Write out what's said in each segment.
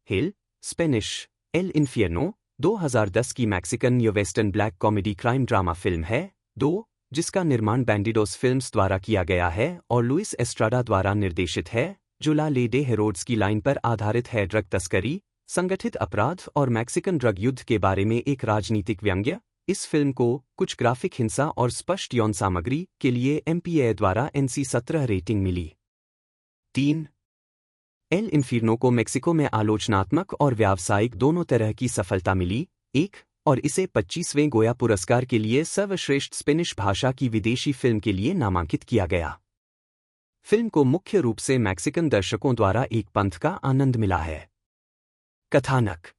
Hello, Spanish, L इन्फियर्नो, 2010 की Mexican या western black comedy crime drama film है। जिसका निर्माण बैंडिडोस फिल्म्स द्वारा किया गया है और लुइस एस्ट्राडा द्वारा निर्देशित है, जो ला ले डे हेरोड्स की लाइन पर आधारित है। ड्रग तस्करी, संगठित अपराध और मैक्सिकन ड्रग युद्ध के बारे में एक राजनीतिक व्यंग्य। इस फिल्म को कुछ ग्राफिक हिंसा और स्पष्ट यौन सामग्री के लिए MPAA द्वारा NC-17 रेटिंग मिली। 3. एल इन्फियर्नो को मेक्सिको में आलोचनात्मक और व्यावसायिक दोनों तरह की सफलता मिली। और इसे 25वें गोया पुरस्कार के लिए सर्वश्रेष्ठ स्पेनिश भाषा की विदेशी फिल्म के लिए नामांकित किया गया। फिल्म को मुख्य रूप से मैक्सिकन दर्शकों द्वारा एक पंथ का आनंद मिला है। कथानक।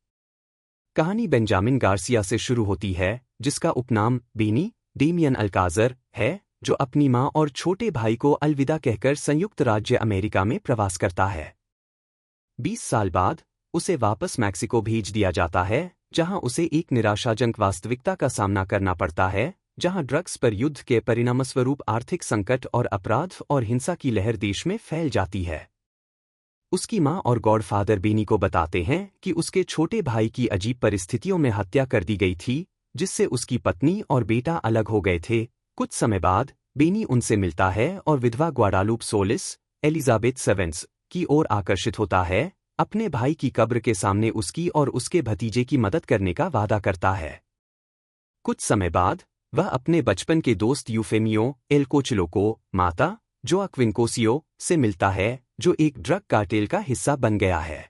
कहानी बेंजामिन गार्सिया से शुरू होती है, जिसका उपनाम बेनी डेमियन अल्काजर है, जो अपनी मां और छोटे भाई को अलविदा कहकर संयुक्त राज्य अमेरिका में प्रवास करता है। 20 साल बाद उसे वापस मैक्सिको भेज दिया जाता है, जहां उसे एक निराशाजनक वास्तविकता का सामना करना पड़ता है, जहां ड्रग्स पर युद्ध के परिणामस्वरूप आर्थिक संकट और अपराध और हिंसा की लहर देश में फैल जाती है। उसकी मां और गॉडफादर बेनी को बताते हैं कि उसके छोटे भाई की अजीब परिस्थितियों में हत्या कर दी गई थी, जिससे उसकी पत्नी और बेटा अलग हो गए थे। कुछ समय बाद बेनी उनसे मिलता है और विधवा ग्वाडालूप सोलिस, एलिजाबेथ सेवेंस, की ओर आकर्षित होता है, अपने भाई की कब्र के सामने उसकी और उसके भतीजे की मदद करने का वादा करता है। कुछ समय बाद वह अपने बचपन के दोस्त यूफेमियो एल कोचिलो को माता जोआक्विन कोसियो से मिलता है, जो एक ड्रग कार्टेल का हिस्सा बन गया है।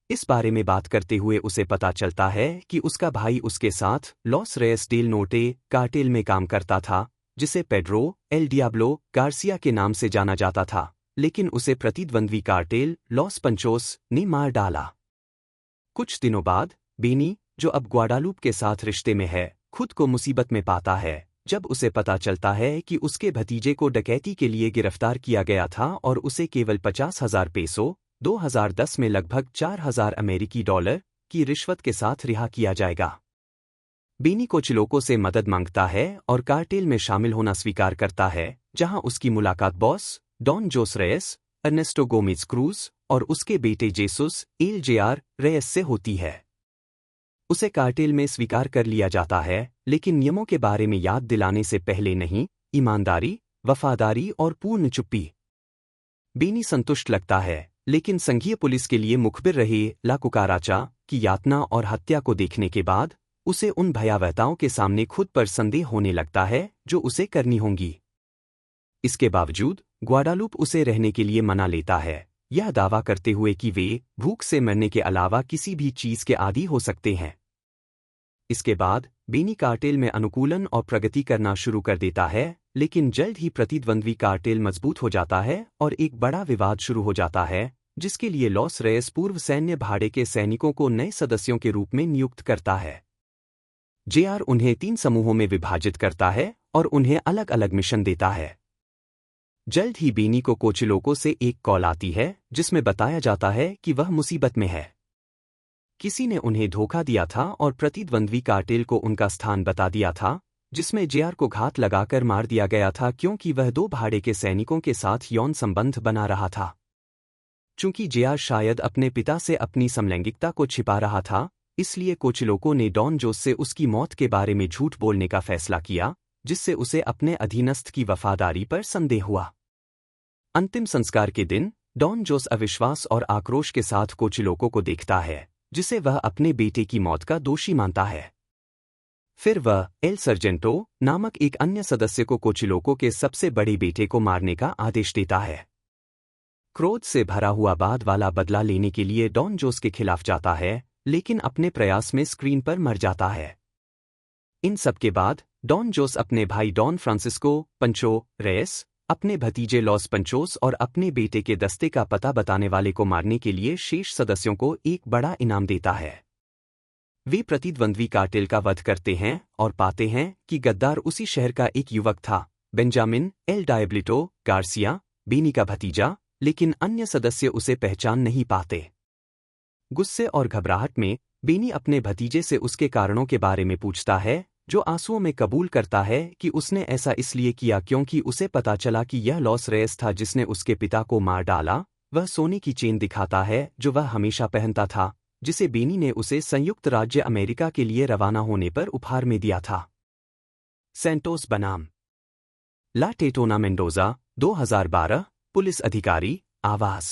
इस बारे में बात करते हुए उसे पता चलता है कि उसका भाई उसके साथ लॉस रेयस डेल नोर्टे कार्टेल में काम करता था, जिसे पेड्रो एल डियाब्लो गार्सिया के नाम से जाना जाता था, लेकिन उसे प्रतिद्वंद्वी कार्टेल लॉस पंचोस ने मार डाला। कुछ दिनों बाद बेनी, जो अब ग्वाडालूप के साथ रिश्ते में है, खुद को मुसीबत में पाता है, जब उसे पता चलता है कि उसके भतीजे को डकैती के लिए गिरफ्तार किया गया था और उसे केवल 50,000 पेसो 2010 में लगभग 4,000 अमेरिकी डॉलर की रिश्वत के साथ रिहा किया जाएगा। बेनी कोचिलोको से मदद मांगता है और कार्टेल में शामिल होना स्वीकार करता है, जहां उसकी मुलाकात बॉस डॉन जोस रेयस, अर्नेस्टो गोमेज क्रूज और उसके बेटे जेसुस एल जेआर रेयस से होती है। उसे कार्टेल में स्वीकार कर लिया जाता है, लेकिन नियमों के बारे में याद दिलाने से पहले नहीं, ईमानदारी, वफादारी और पूर्ण चुप्पी। बेनी संतुष्ट लगता है, लेकिन संघीय पुलिस के लिए मुखबिर रहे ला कुकाराचा की यातना और हत्या को देखने के बाद उसे उन भयावहताओं के सामने खुद पर संदेह होने लगता है जो उसे करनी होंगी। इसके बावजूद ग्वाडालूप उसे रहने के लिए मना लेता है, यह दावा करते हुए कि वे भूख से मरने के अलावा किसी भी चीज के आदी हो सकते हैं। इसके बाद बेनी कार्टेल में अनुकूलन और प्रगति करना शुरू कर देता है, लेकिन जल्द ही प्रतिद्वंद्वी कार्टेल मजबूत हो जाता है और एक बड़ा विवाद शुरू हो जाता है, जिसके लिए लॉस रेयस पूर्व सैन्य भाड़े के सैनिकों को नए सदस्यों के रूप में नियुक्त करता है। जेआर उन्हें 3 समूहों में विभाजित करता है और उन्हें अलग अलग मिशन देता है। जल्द ही बेनी को कोचिलोको से एक कॉल आती है, जिसमें बताया जाता है कि वह मुसीबत में है। किसी ने उन्हें धोखा दिया था और प्रतिद्वंद्वी कार्टेल को उनका स्थान बता दिया था, जिसमें जेआर को घात लगाकर मार दिया गया था क्योंकि वह 2 भाड़े के सैनिकों के साथ यौन संबंध बना रहा था। चूंकि जेआर शायद अपने पिता से अपनी समलैंगिकता को छिपा रहा था, इसलिए कोचिलोको ने डॉन जोस से उसकी मौत के बारे में झूठ बोलने का फैसला किया, जिससे उसे अपने अधीनस्थ की वफादारी पर संदेह हुआ। अंतिम संस्कार के दिन डॉन जोस अविश्वास और आक्रोश के साथ कोचिलोको को देखता है, जिसे वह अपने बेटे की मौत का दोषी मानता है। फिर वह एल सर्जेंटो नामक एक अन्य सदस्य को कोचिलोको के सबसे बड़े बेटे को मारने का आदेश देता है। क्रोध से भरा हुआ बाद वाला बदला लेने के लिए डॉन जोस के खिलाफ जाता है, लेकिन अपने प्रयास में स्क्रीन पर मर जाता है। इन सब के बाद डॉन जोस अपने भाई डॉन फ्रांसिस्को पंचो रेयस, अपने भतीजे लॉस पंचोस और अपने बेटे के दस्ते का पता बताने वाले को मारने के लिए शेष सदस्यों को एक बड़ा इनाम देता है। वे प्रतिद्वंद्वी कार्टेल का वध करते हैं और पाते हैं कि गद्दार उसी शहर का एक युवक था, बेंजामिन एल डायब्लिटो गार्सिया, बेनी का भतीजा, लेकिन अन्य सदस्य उसे पहचान नहीं पाते। गुस्से और घबराहट में बेनी अपने भतीजे से उसके कारणों के बारे में पूछता है, जो आंसुओं में कबूल करता है कि उसने ऐसा इसलिए किया क्योंकि उसे पता चला कि यह लॉस रेयस था जिसने उसके पिता को मार डाला, वह सोने की चेन दिखाता है जो वह हमेशा पहनता था, जिसे बेनी ने उसे संयुक्त राज्य अमेरिका के लिए रवाना होने पर उपहार में दिया था। सैंटोस बनाम ला टेटोना मेंडोजा 2012 पुलिस अधिकारी आवाज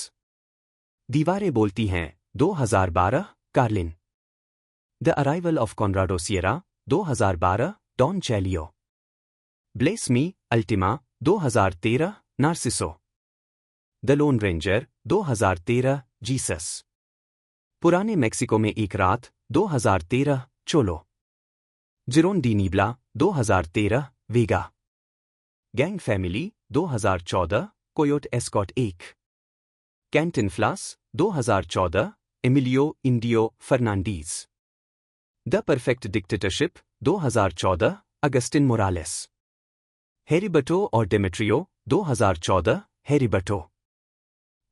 दीवारें बोलती हैं 2012 Carlin the arrival of Conrado Sierra 2012 Don Chalio bless me Ultima 2013 Narciso the lone ranger 2013 Jesus पुराने मेक्सिको में एक रात 2013 Cholo Giron de Niebla 2013 Vega gang family 2014 coyote Escott 1 Cantinflas 2014 Emilio Indio Fernandez the perfect dictatorship 2014 Agustin Morales Heriberto और Demetrio 2014 Heriberto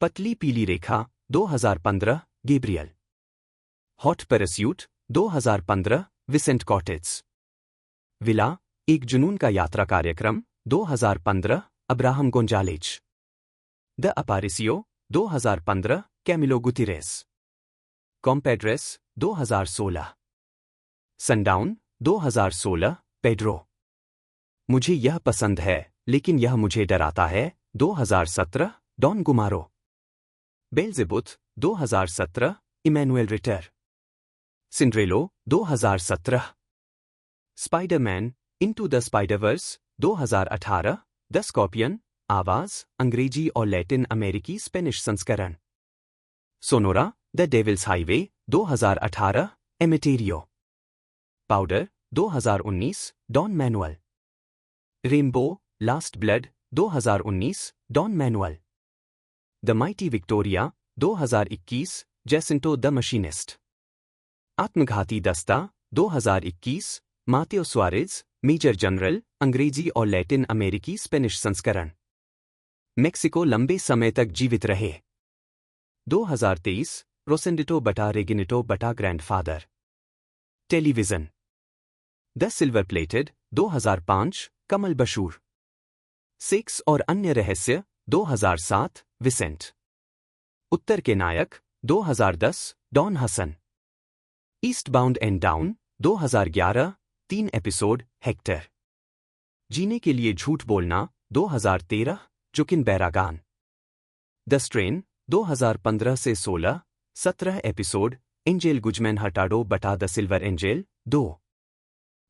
पतली पीली रेखा 2015 Gabriel hot parachute 2015 Vicente cottage villa एक जुनून का यात्रा कार्यक्रम 2015 Abraham Gonzalez the Aparicio 2015 Camilo Gutierrez Compadres 2016 sundown 2016 Pedro मुझे यह पसंद है लेकिन यह मुझे डराता है 2017 Don Gumaro Belzebuth 2017 Emmanuel Ritter Cinderello 2017 Spiderman into the Spiderverse 2018 the scorpion आवाज अंग्रेजी और लैटिन अमेरिकी स्पेनिश संस्करण Sonora the devil's highway 2018 Emiterio powder 2019 Don Manuel rainbow last blood 2019 Don Manuel the mighty Victoria 2021 Jacinto the machinist आत्मघाती दस्ता 2021 मातेओ Suarez major general अंग्रेजी और Latin अमेरिकी स्पेनिश संस्करण मेक्सिको लंबे समय तक जीवित रहे 2023 रोसेंडिटो बटा रेगिनिटो बटा grandfather television the silver plated 2005 Kamal Bashur sex और अन्य रहस्य 2007 विसेंट उत्तर के नायक 2010 Don Hassan east bound and down 2011 3 episode Hector जीने के लिए झूठ बोलना 2013 जुकिन बैरागान द स्ट्रेन 2015 से 16 17 एपिसोड एंजेल गुजमैन हटाडो बटा the silver angel 2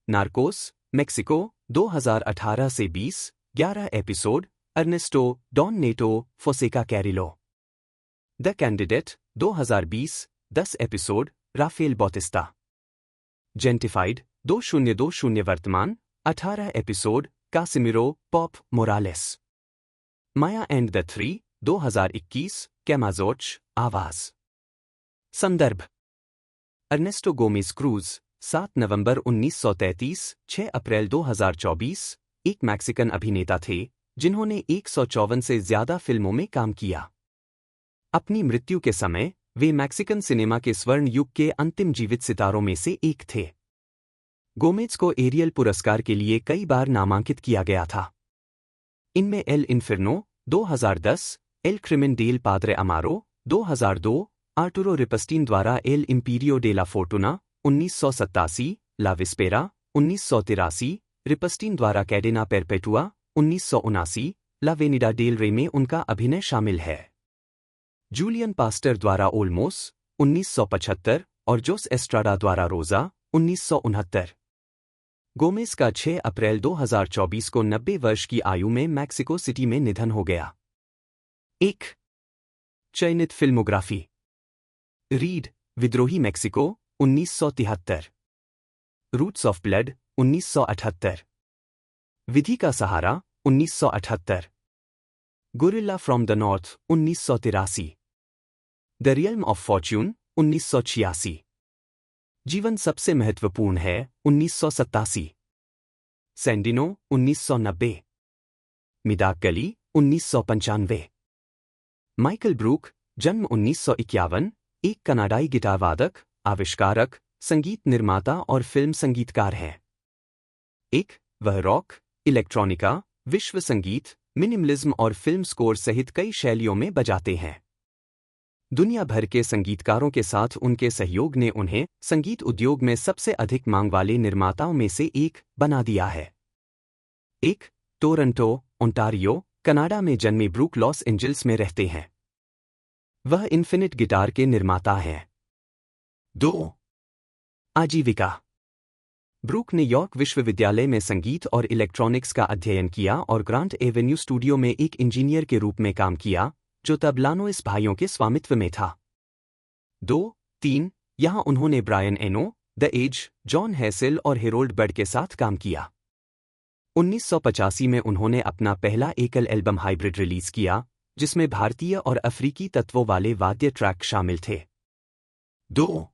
Narcos Mexico 2018 से 20 11 episode Ernesto Don Neto Fonseca Carrillo the candidate 2020 10 episode Rafael Bautista Gentefied 2020 वर्तमान 18 episode Casimiro Pop Morales Maya and the three 2021 Camazotz आवाज संदर्भ Ernesto Gomez Cruz 7 नवंबर 1933 6 अप्रैल 2024 एक Mexican अभिनेता थे जिन्होंने 154 से ज्यादा फिल्मों में काम किया। अपनी मृत्यु के समय वे मैक्सिकन सिनेमा के स्वर्ण युग के अंतिम जीवित सितारों में से एक थे। गोमेज को एरियल पुरस्कार के लिए कई बार नामांकित किया गया था। इनमें El Infierno 2010, El Crimen del Padre Amaro 2002, Arturo Ripstein द्वारा एल इम्पीरियो डे ला फोर्टुना 1987, ला विस्पेरा 1983, रिपस्टीन द्वारा कैडेना पेरपेटुआ 1979, ला वेनिडा डेल रे में उनका अभिनय शामिल है। जूलियन पास्टर द्वारा ओल्मोस 1975 और जोस एस्ट्राडा द्वारा रोजा 1969। गोमेज का 6 अप्रैल 2024 को 90 वर्ष की आयु में मैक्सिको सिटी में निधन हो गया। 1. चयनित फिल्मोग्राफी रीड विद्रोही मेक्सिको 1973, रूट्स ऑफ ब्लड 1978, विधि का सहारा 1978, gorilla from the north 1983, the realm of Fortune 1986, जीवन सबसे महत्वपूर्ण है 1987, सैंडिनो 1990, मिदाक गली 1995, माइकल ब्रूक जन्म 1951, एक कनाडाई गिटार वादक, आविष्कारक, संगीत निर्माता और फिल्म संगीतकार हैं। वह रॉक, इलेक्ट्रॉनिका, विश्व संगीत, मिनिमलिज्म और फिल्म स्कोर सहित कई शैलियों में बजाते हैं। दुनिया भर के संगीतकारों के साथ उनके सहयोग ने उन्हें संगीत उद्योग में सबसे अधिक मांग वाले निर्माताओं में से एक बना दिया है। 1. टोरंटो, ओंटारियो, कनाडा में जन्मे ब्रूक लॉस एंजल्स में रहते हैं। वह इन्फिनिट गिटार के निर्माता हैं। 2. आजीविका। ब्रूक ने यॉर्क विश्वविद्यालय में संगीत और इलेक्ट्रॉनिक्स का अध्ययन किया और ग्रांट एवेन्यू स्टूडियो में एक इंजीनियर के रूप में काम किया, जो तब लानोइस भाइयों के स्वामित्व में था। 2. 3. यहाँ उन्होंने Brian Eno, the Edge, Jon Hassell और हेरोल्ड बड के साथ काम किया। 1985 में उन्होंने अपना पहला एकल एल्बम हाइब्रिड रिलीज किया, जिसमें भारतीय और अफ्रीकी तत्वों वाले वाद्य ट्रैक शामिल थे। 2.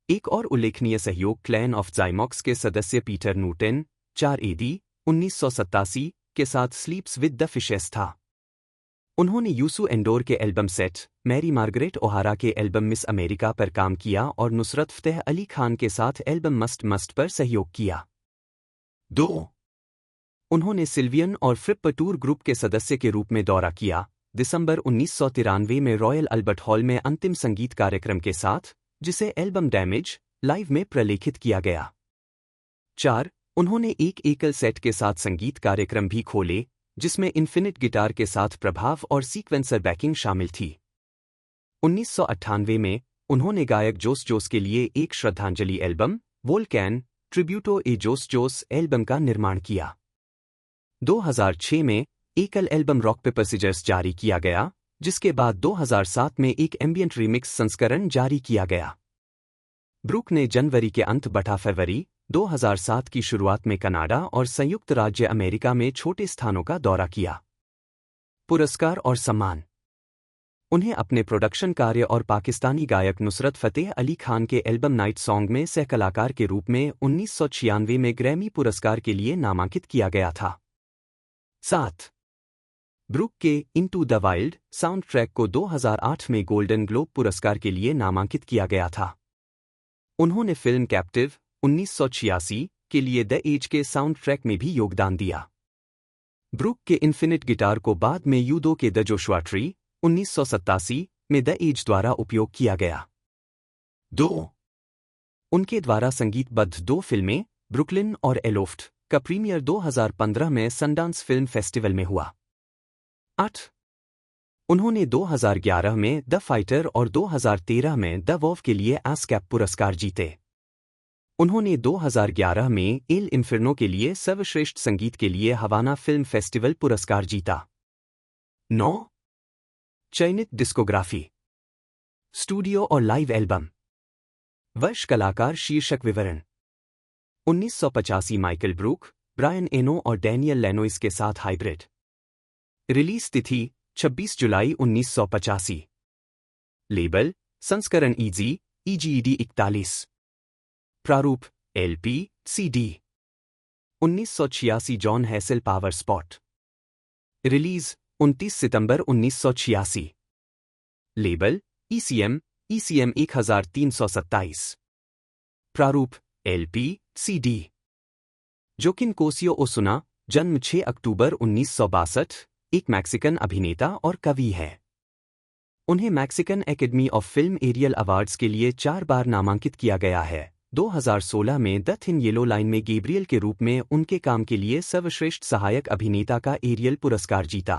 एक और उल्लेखनीय सहयोग क्लैन ऑफ ज़ाइमॉक्स के सदस्य पीटर नूटन, 4 AD 1987 के साथ स्लीप्स विद द फिशेस था। उन्होंने यूसु एंडोर के album set, Mary Margaret O'Hara के एल्बम मिस अमेरिका पर काम किया और नुसरत फ़तेह अली खान के साथ एल्बम मस्ट मस्ट पर सहयोग किया। 2. उन्होंने सिल्वियन और फ्रिप टूर ग्रुप के सदस्य के रूप में दौरा किया, दिसंबर 1993 में रॉयल अल्बर्ट हॉल में अंतिम संगीत कार्यक्रम के साथ, जिसे एल्बम डैमेज लाइव में प्रलेखित किया गया। 4. उन्होंने एक एकल सेट के साथ संगीत कार्यक्रम भी खोले, जिसमें इन्फिनिट गिटार के साथ प्रभाव और सीक्वेंसर बैकिंग शामिल थी। 1998 में उन्होंने गायक जोस जोस के लिए एक श्रद्धांजलि एल्बम, वोल्कैन ट्रिब्यूटो ए जोस जोस एल्बम का निर्माण किया। 2006 में एकल एल्बम रॉक पेपर सीजर्स जारी किया गया, जिसके बाद 2007 में एक एम्बियंट रीमिक्स संस्करण जारी किया गया। ब्रूक ने जनवरी के अंत बटा फरवरी 2007 की शुरुआत में कनाडा और संयुक्त राज्य अमेरिका में छोटे स्थानों का दौरा किया। पुरस्कार और सम्मान। उन्हें अपने प्रोडक्शन कार्य और पाकिस्तानी गायक नुसरत फ़तेह अली खान के एल्बम नाइट सॉन्ग में सहकलाकार के रूप में 1996 में ग्रैमी पुरस्कार के लिए नामांकित किया गया था। 7. ब्रूक के into the wild sound track को 2008 में गोल्डन ग्लोब पुरस्कार के लिए नामांकित किया गया था। उन्होंने फिल्म कैप्टिव 1986 के लिए द एज के साउंड ट्रैक में भी योगदान दिया। ब्रूक के इन्फिनिट गिटार को बाद में यूदो के द जोशुआ ट्री 1987 में द एज द्वारा उपयोग किया गया। 2. उनके द्वारा संगीतबद्ध 2 फिल्में, ब्रुकलिन और एलोफ्ट, का प्रीमियर 2015 में सनडांस फिल्म फेस्टिवल में हुआ। 8. उन्होंने 2011 में द फाइटर और 2013 में द वॉव के लिए एस्कैप पुरस्कार जीते। उन्होंने 2011 में एल इन्फिर्नो के लिए सर्वश्रेष्ठ संगीत के लिए हवाना फिल्म फेस्टिवल पुरस्कार जीता। 9. चयनित डिस्कोग्राफी, स्टूडियो और लाइव एल्बम। वर्ष कलाकार शीर्षक विवरण। 1985 माइकल ब्रूक, ब्रायन एनो और डैनियल लेनोइस के साथ हाइब्रिड। रिलीज तिथि 26 जुलाई 1985। लेबल संस्करण EG EGED 41। प्रारूप LP CD। 1986 Jon Hassell power spot. Release 29 सितंबर 1986। Label ECM 1327। प्रारूप LP CD। Joaquin Cosio Osuna, जन्म 6 अक्टूबर 1962, एक मैक्सिकन अभिनेता और कवि है। उन्हें Mexican Academy of Film Ariel Awards के लिए 4 बार नामांकित किया गया है। 2016 में द थिन येलो लाइन में गैब्रियल के रूप में उनके काम के लिए सर्वश्रेष्ठ सहायक अभिनेता का एरियल पुरस्कार जीता।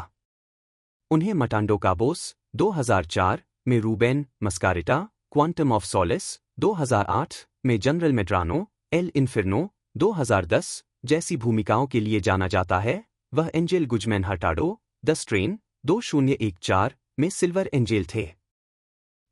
उन्हें मटांडो काबोस 2004 में रूबेन मस्कारेटा, क्वांटम ऑफ सोलिस 2008 में जनरल मेड्रानो, एल इन्फिर्नो 2010 जैसी भूमिकाओं के लिए जाना जाता है। वह angel Guzman Hurtado, the strain 2014 में सिल्वर एंजेल थे।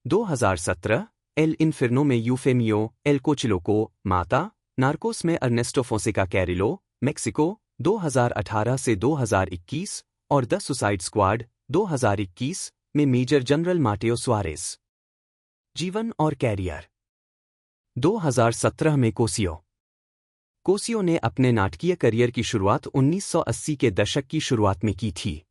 2017 एल इन्फिर्नो में यूफेमियो, एल कोचिलोको, माता, नार्कोस में अर्नेस्टो फोंसेका कैरिलो, मेक्सिको 2018 से 2021 और द सुसाइड स्क्वाड 2021 में मेजर जनरल माटेओ सुआरेस। जीवन और कैरियर। 2017 में कोसियो ने अपने नाटकीय करियर की शुरुआत 1980 के दशक की शुरुआत में की थी।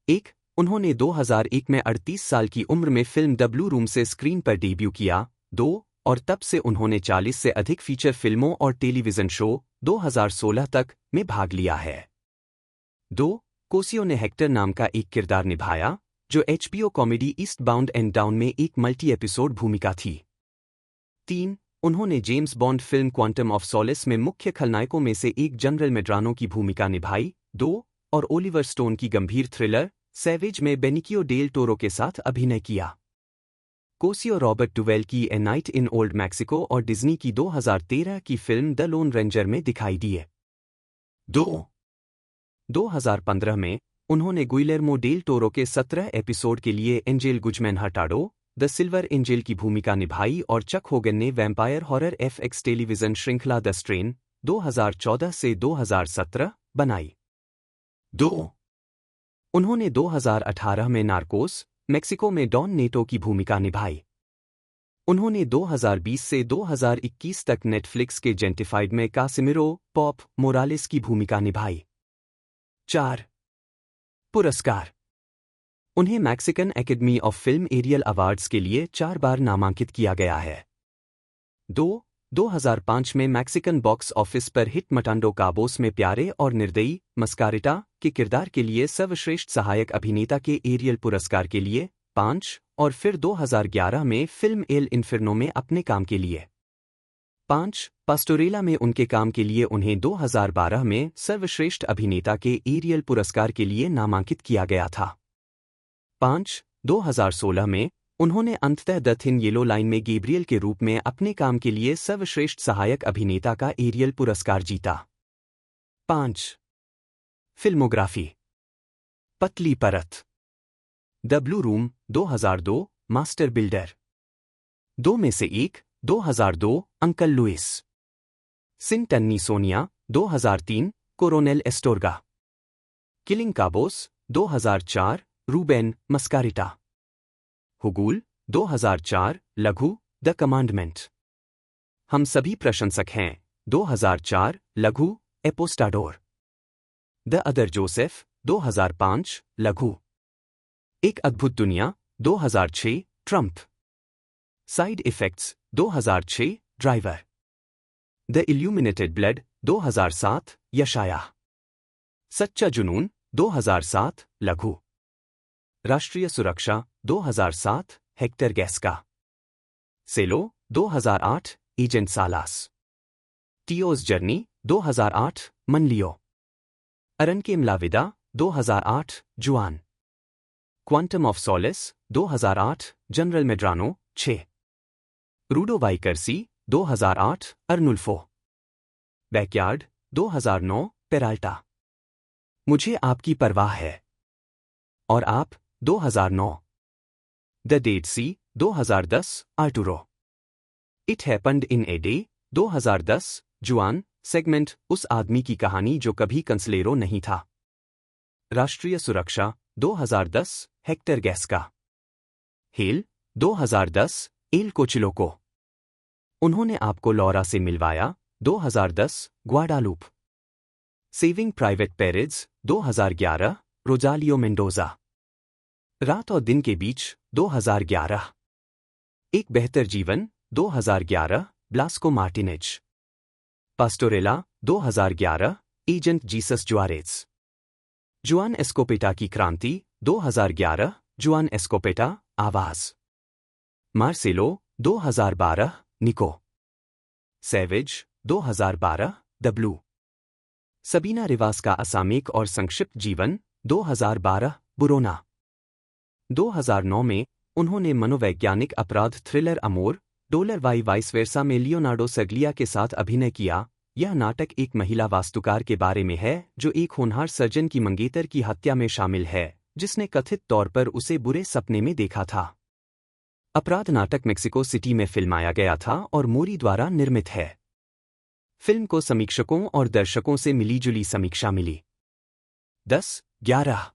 1. उन्होंने 2001 में 38 साल की उम्र में फिल्म द ब्लू रूम से स्क्रीन पर डेब्यू किया। 2. और तब से उन्होंने 40 से अधिक फीचर फिल्मों और टेलीविजन शो 2016 तक में भाग लिया है। 2. कोसियो ने हेक्टर नाम का एक किरदार निभाया, जो HBO comedy east bound and down में एक मल्टी एपिसोड भूमिका थी। 3. उन्होंने James bond film quantum of Solis में मुख्य खलनायकों में से एक जनरल मेड्रानो की भूमिका निभाई। 2. और ओलिवर स्टोन की गंभीर थ्रिलर सैवेज में बेनिकियो डेल टोरो के साथ अभिनय किया। कोसियो रॉबर्ट डुवेल की ए नाइट इन ओल्ड मैक्सिको और डिज्नी की 2013 की फिल्म द लोन रेंजर में दिखाई दिए। 2. 2015 में उन्होंने गुइलेर्मो डेल टोरो के 17 एपिसोड के लिए Angel Guzman Hurtado the silver angel की भूमिका निभाई और चक होगन ने वैम्पायर हॉरर FX टेलीविजन श्रृंखला द स्ट्रेन 2014 से 2017 बनाई। 2. उन्होंने 2018 में नार्कोस मेक्सिको में डॉन नेटो की भूमिका निभाई। उन्होंने 2020 से 2021 तक नेटफ्लिक्स के जेंटिफाइड में कासिमिरो पॉप मोरालेस की भूमिका निभाई। 4. पुरस्कार। उन्हें Mexican Academy of Film Ariel Awards के लिए 4 बार नामांकित किया गया है। 2. 2005 में मैक्सिकन बॉक्स ऑफिस पर हिट मटांडो काबोस में प्यारे और निर्दयी मस्कारिटा के किरदार के लिए सर्वश्रेष्ठ सहायक अभिनेता के एरियल पुरस्कार के लिए 5 और फिर 2011 में फिल्म एल इन्फिर्नो में अपने काम के लिए 5 पास्टोरेला में उनके काम के लिए उन्हें 2012 में सर्वश्रेष्ठ अभिनेता के एरियल पुरस्कार के लिए नामांकित किया गया था। 5 2016 में उन्होंने अंततः द थिन येलो लाइन में गैब्रियल के रूप में अपने काम के लिए सर्वश्रेष्ठ सहायक अभिनेता का एरियल पुरस्कार जीता। 5 फिल्मोग्राफी। पतली परत, the blue room 2002, master builder 2 में से 1 2002, अंकल लुइस, सिन टन्नी Sonia 2003, Coronil एस्टोरगा, killing Cabos 2004, Reuben मस्कारिटा, हुगुल 2004, लघु द कमांडमेंट, हम सभी प्रशंसक हैं 2004, लघु एपोस्टाडोर, द अदर जोसेफ 2005, लघु एक अद्भुत दुनिया 2006, Trump, side effects 2006, driver, the illuminated blood 2007, यशाया, सच्चा जुनून 2007, लघु, राष्ट्रीय सुरक्षा 2007, Hector Gasca, cello 2008, agent Salas, Tio's journey 2008, Manlio, अरनके मलाविदा 2008, Juan, quantum of solace 2008, general Medrano 6, Rudo वाइकर्सी 2008, अर्नुल्फो, बैकयार्ड 2009, पेराल्टा, मुझे आपकी परवाह है, और आप 2009, the dead sea 2010, Arturo, it happened in a day 2010, Juan segment उस आदमी की कहानी जो कभी कंसलेरो नहीं था, राष्ट्रीय सुरक्षा 2010, हेक्टर गैस्का, हेल 2010, एल कोचिलोको, उन्होंने आपको लॉरा से मिलवाया 2010, ग्वाडालूप, सेविंग प्राइवेट पेरेड्स 2011, रोजालियो मेंडोजा, रात और दिन के बीच 2011, एक बेहतर जीवन 2011, ब्लास्को मार्टिनेज, पास्टोरेला 2011, एजेंट जीसस जुआरेज, जुआन एस्कोपेटा की क्रांति 2011, जुआन एस्कोपेटा, आवाज, मार्सेलो 2012, निको, सैवेज 2012, द ब्लू, सबीना रिवास का असामयिक और संक्षिप्त जीवन 2012, बुरोना, 2009 में उन्होंने मनोवैज्ञानिक अपराध थ्रिलर अमोर डॉलर वाई वाइस वेर्सा में लियोनार्डो सेग्लिया के साथ अभिनय किया। यह नाटक एक महिला वास्तुकार के बारे में है जो एक होनहार सर्जन की मंगेतर की हत्या में शामिल है जिसने कथित तौर पर उसे बुरे सपने में देखा था। अपराध नाटक मेक्सिको सिटी में फिल्माया गया था और मोरी द्वारा निर्मित है। फिल्म को समीक्षकों और दर्शकों से मिलीजुली समीक्षा मिली। 10/11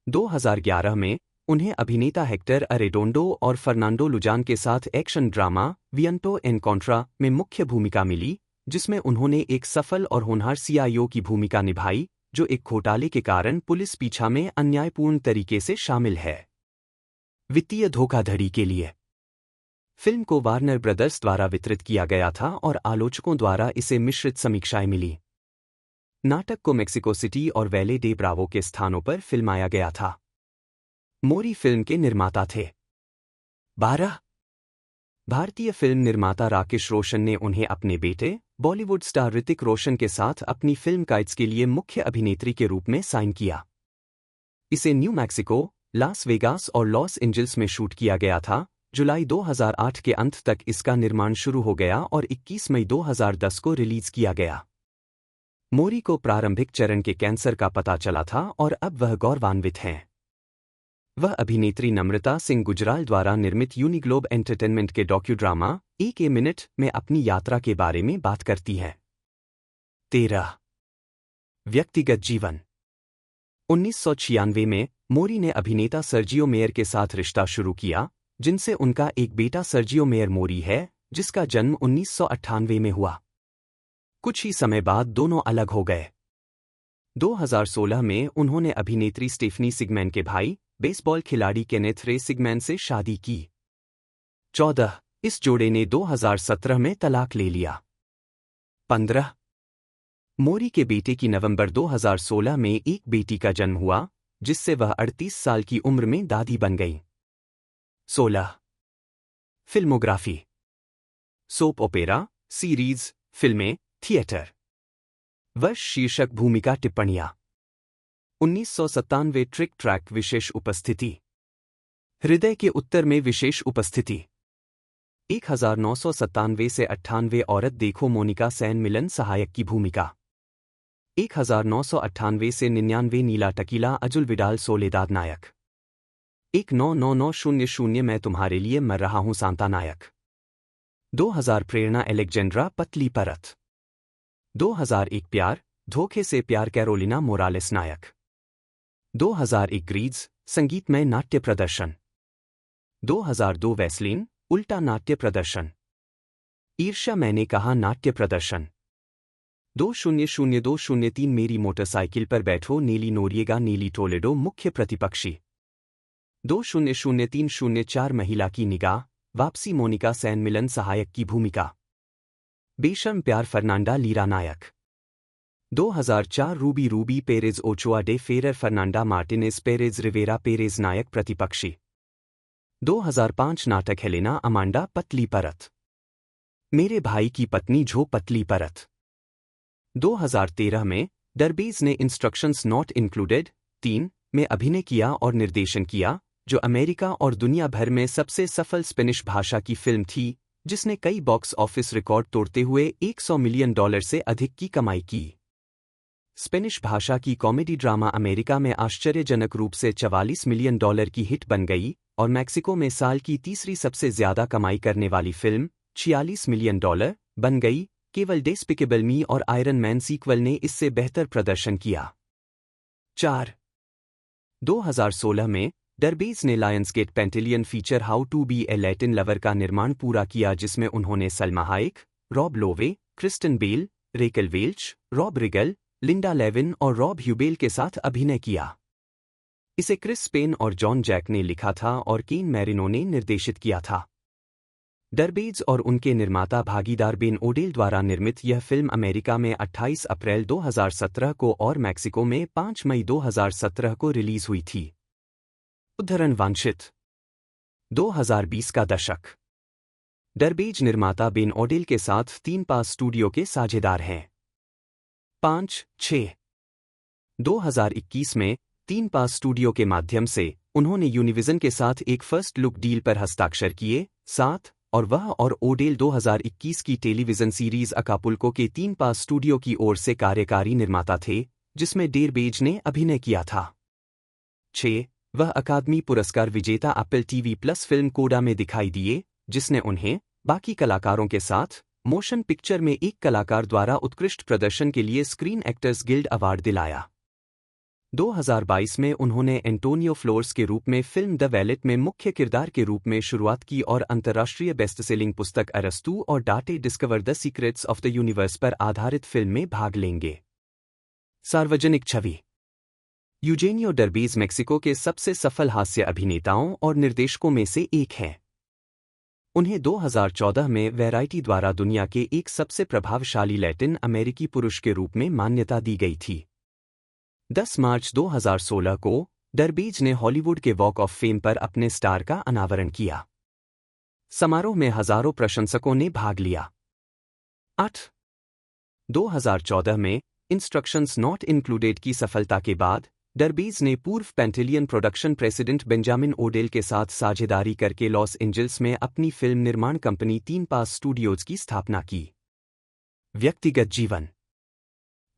2011 में उन्हें अभिनेता हेक्टर अरेडोंडो और फर्नांडो लुजान के साथ एक्शन ड्रामा वियंटो एन कॉन्ट्रा में मुख्य भूमिका मिली, जिसमें उन्होंने एक सफल और होनहार CIO की भूमिका निभाई जो एक घोटाले के कारण पुलिस पीछा में अन्यायपूर्ण तरीके से शामिल है। वित्तीय धोखाधड़ी के लिए फिल्म को वार्नर ब्रदर्स द्वारा वितरित किया गया था और आलोचकों द्वारा इसे मिश्रित समीक्षाएं मिली। नाटक को मेक्सिको सिटी और वैले डे ब्रावो के स्थानों पर फिल्माया गया था। मोरी फिल्म के निर्माता थे। 12 भारतीय फिल्म निर्माता राकेश रोशन ने उन्हें अपने बेटे बॉलीवुड स्टार ऋतिक रोशन के साथ अपनी फिल्म काइट्स के लिए मुख्य अभिनेत्री के रूप में साइन किया। इसे न्यू मैक्सिको, लास वेगास और लॉस एंजल्स में शूट किया गया था। जुलाई 2008 के अंत तक इसका निर्माण शुरू हो गया और 21 मई 2010 को रिलीज किया गया। मोरी को प्रारंभिक चरण के कैंसर का पता चला था और अब वह गौरवान्वित हैं। वह अभिनेत्री नम्रता सिंह गुजराल द्वारा निर्मित यूनिग्लोब एंटरटेनमेंट के डॉक्यूड्रामा एक मिनट में अपनी यात्रा के बारे में बात करती है। 13 व्यक्तिगत जीवन। 1996 में मोरी ने अभिनेता सर्जियो मेयर के साथ रिश्ता शुरू किया, जिनसे उनका एक बेटा सर्जियो मेयर मोरी है, जिसका जन्म 1998 में हुआ। कुछ ही समय बाद दोनों अलग हो गए। 2016 में उन्होंने अभिनेत्री स्टेफनी सिगमैन के भाई बेसबॉल खिलाड़ी केनेथ रे सिगमैन से शादी की। 14 इस जोड़े ने 2017 में तलाक ले लिया। 15 मोरी के बेटे की नवंबर 2016 में एक बेटी का जन्म हुआ, जिससे वह 38 साल की उम्र में दादी बन गई। 16 फिल्मोग्राफी। सोप ओपेरा, सीरीज, फिल्में, थिएटर। वर्ष शीर्षक भूमिका टिप्पणियां। 1997 ट्रिक ट्रैक विशेष उपस्थिति। हृदय के उत्तर में विशेष उपस्थिति। 1997 से 98 औरत देखो मोनिका सैन मिलन सहायक की भूमिका। 1998 से 99 नीला टकीला अजुल विडाल सोलेदाद नायक। 199900 मैं तुम्हारे लिए मर रहा हूं सांता नायक। 2000 प्रेरणा एलेक्जेंड्रा पतली परत। 2001 प्यार धोखे से प्यार कैरोलिना मोरालेस नायक। 2001 ग्रीड्स संगीतमय नाट्य प्रदर्शन। 2002 वैसलीन उल्टा नाट्य प्रदर्शन। ईर्ष्या मैंने कहा नाट्य प्रदर्शन। 200203 मेरी मोटरसाइकिल पर बैठो नेली नोरिएगा नीली टोलेडो मुख्य प्रतिपक्षी। 200304 महिला की निगाह वापसी मोनिका सैन मिलन सहायक की भूमिका। बेशर्म प्यार फर्नांडा लीरा नायक। 2004 Rubi Rubi Perez Ochoa de Ferrer Fernanda Martinez Perez Rivera Perez नायक प्रतिपक्षी। 2005 नाटक हेलेना अमांडा पतली परत। मेरे भाई की पत्नी झो पतली परत। 2013 में डरबीज ने इंस्ट्रक्शंस नॉट इंक्लूडेड 3 में अभिनय किया और निर्देशन किया, जो अमेरिका और दुनिया भर में सबसे सफल स्पेनिश भाषा की फिल्म थी, जिसने कई बॉक्स ऑफिस रिकॉर्ड तोड़ते हुए $100 मिलियन से अधिक की कमाई की। स्पेनिश भाषा की कॉमेडी ड्रामा अमेरिका में आश्चर्यजनक रूप से $44 मिलियन की हिट बन गई और मैक्सिको में साल की तीसरी सबसे ज्यादा कमाई करने वाली फिल्म $46 मिलियन बन गई। केवल डेस्पिकेबल मी और आयरन मैन सीक्वल ने इससे बेहतर प्रदर्शन किया। 4 2016 में डरबीज ने Lionsgate Pantelion feature how to be a Latin lover का निर्माण पूरा किया, जिसमें उन्होंने Salma Hayek, Rob Lowe, Kristen Bell, Raquel Welch, Rob Riggle, Linda Lavin और रॉब ह्यूबेल के साथ अभिनय किया। इसे क्रिस पेन और जॉन जैक ने लिखा था और केन मैरिनो ने निर्देशित किया था। डरबीज और उनके निर्माता भागीदार बेन ओडेल द्वारा निर्मित यह फिल्म अमेरिका में 28 अप्रैल 2017 को और मैक्सिको में 5 मई 2017 को रिलीज हुई थी। उद्धरण वांछित 2020 का दशक। डरबीज निर्माता बेन ओडेल के साथ 3 पास स्टूडियो के साझेदार हैं। 5-6 2021 में 3 पास स्टूडियो के माध्यम से उन्होंने यूनिविजन के साथ एक फर्स्ट लुक डील पर हस्ताक्षर किए। 7 और वह और ओडेल 2021 की टेलीविजन सीरीज अकापुल्को के 3 पास स्टूडियो की ओर से कार्यकारी निर्माता थे, जिसमें डरबीज ने अभिनय किया था। 6 वह अकादमी पुरस्कार विजेता एप्पल टीवी प्लस फिल्म कोडा में दिखाई दिए, जिसने उन्हें बाकी कलाकारों के साथ मोशन पिक्चर में एक कलाकार द्वारा उत्कृष्ट प्रदर्शन के लिए स्क्रीन एक्टर्स गिल्ड अवार्ड दिलाया। 2022 में उन्होंने एंटोनियो फ्लोर्स के रूप में फिल्म द वैलेट में मुख्य किरदार के रूप में शुरुआत की और अंतर्राष्ट्रीय बेस्टसेलिंग पुस्तक अरस्तू और डाटे discover the secrets of the universe पर आधारित फिल्म में भाग लेंगे। सार्वजनिक छवि। यूजेनियो डरबीज मेक्सिको के सबसे सफल हास्य अभिनेताओं और निर्देशकों में से एक हैं। उन्हें 2014 में वैराइटी द्वारा दुनिया के एक सबसे प्रभावशाली लैटिन अमेरिकी पुरुष के रूप में मान्यता दी गई थी। 10 मार्च 2016 को डरबीज ने हॉलीवुड के वॉक ऑफ फेम पर अपने स्टार का अनावरण किया। समारोह में हजारों प्रशंसकों ने भाग लिया। 8. 2014 में इंस्ट्रक्शंस नॉट इंक्लूडेड की सफलता के बाद डरबीज ने पूर्व पेंटेलियन प्रोडक्शन प्रेसिडेंट बेंजामिन ओडेल के साथ साझेदारी करके लॉस एंजल्स में अपनी फिल्म निर्माण कंपनी 3 पास स्टूडियोज की स्थापना की। व्यक्तिगत जीवन।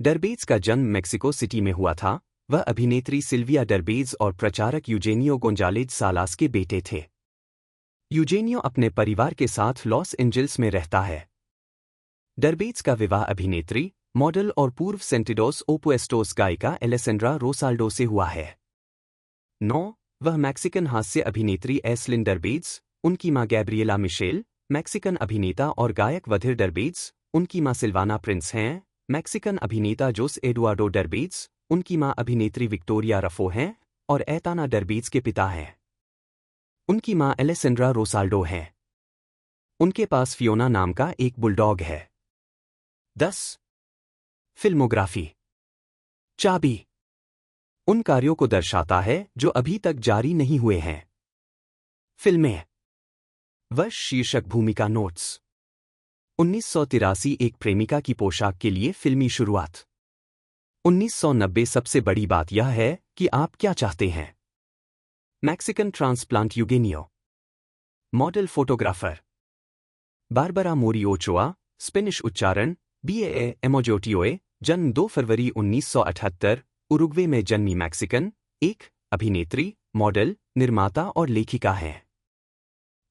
डरबीज का जन्म मेक्सिको सिटी में हुआ था। वह अभिनेत्री सिल्विया डरबीज और प्रचारक यूजेनियो गोंजालेज सालास के बेटे थे। यूजेनियो अपने परिवार के साथ लॉस एंजल्स में रहता है। डरबीज का विवाह अभिनेत्री, मॉडल और पूर्व सेंटिडोस ओपुएस्टोस गायिका एलेसेंड्रा रोसाल्डो से हुआ है। 9. वह मैक्सिकन हास्य अभिनेत्री एस्लिन डरबीज, उनकी मां गैब्रिएला मिशेल, मैक्सिकन अभिनेता और गायक वधिर डरबीज, उनकी मां सिल्वाना प्रिंस हैं, मैक्सिकन अभिनेता जोस एडुआर्डो डरबीज, उनकी मां अभिनेत्री विक्टोरिया रफो हैं और एताना डरबीज के पिता हैं। उनकी मां एलेसेंड्रा रोसाल्डो हैं। उनके पास फियोना नाम का एक बुलडॉग है। 10. फिल्मोग्राफी। चाबी। उन कार्यों को दर्शाता है जो अभी तक जारी नहीं हुए हैं। फिल्में। वर्ष शीर्षक भूमिका नोट्स। 1983 एक प्रेमिका की पोशाक के लिए फिल्मी शुरुआत। 1990 सबसे बड़ी बात यह है कि आप क्या चाहते हैं। Mexican transplant Eugenio. Model photographer. Barbara Mori Ochoa, Spanish उच्चारण BAA एमोजोटियोए, जन्म 2 फरवरी 1978, उरुग्वे में जन्मी मैक्सिकन, एक अभिनेत्री, मॉडल, निर्माता और लेखिका है।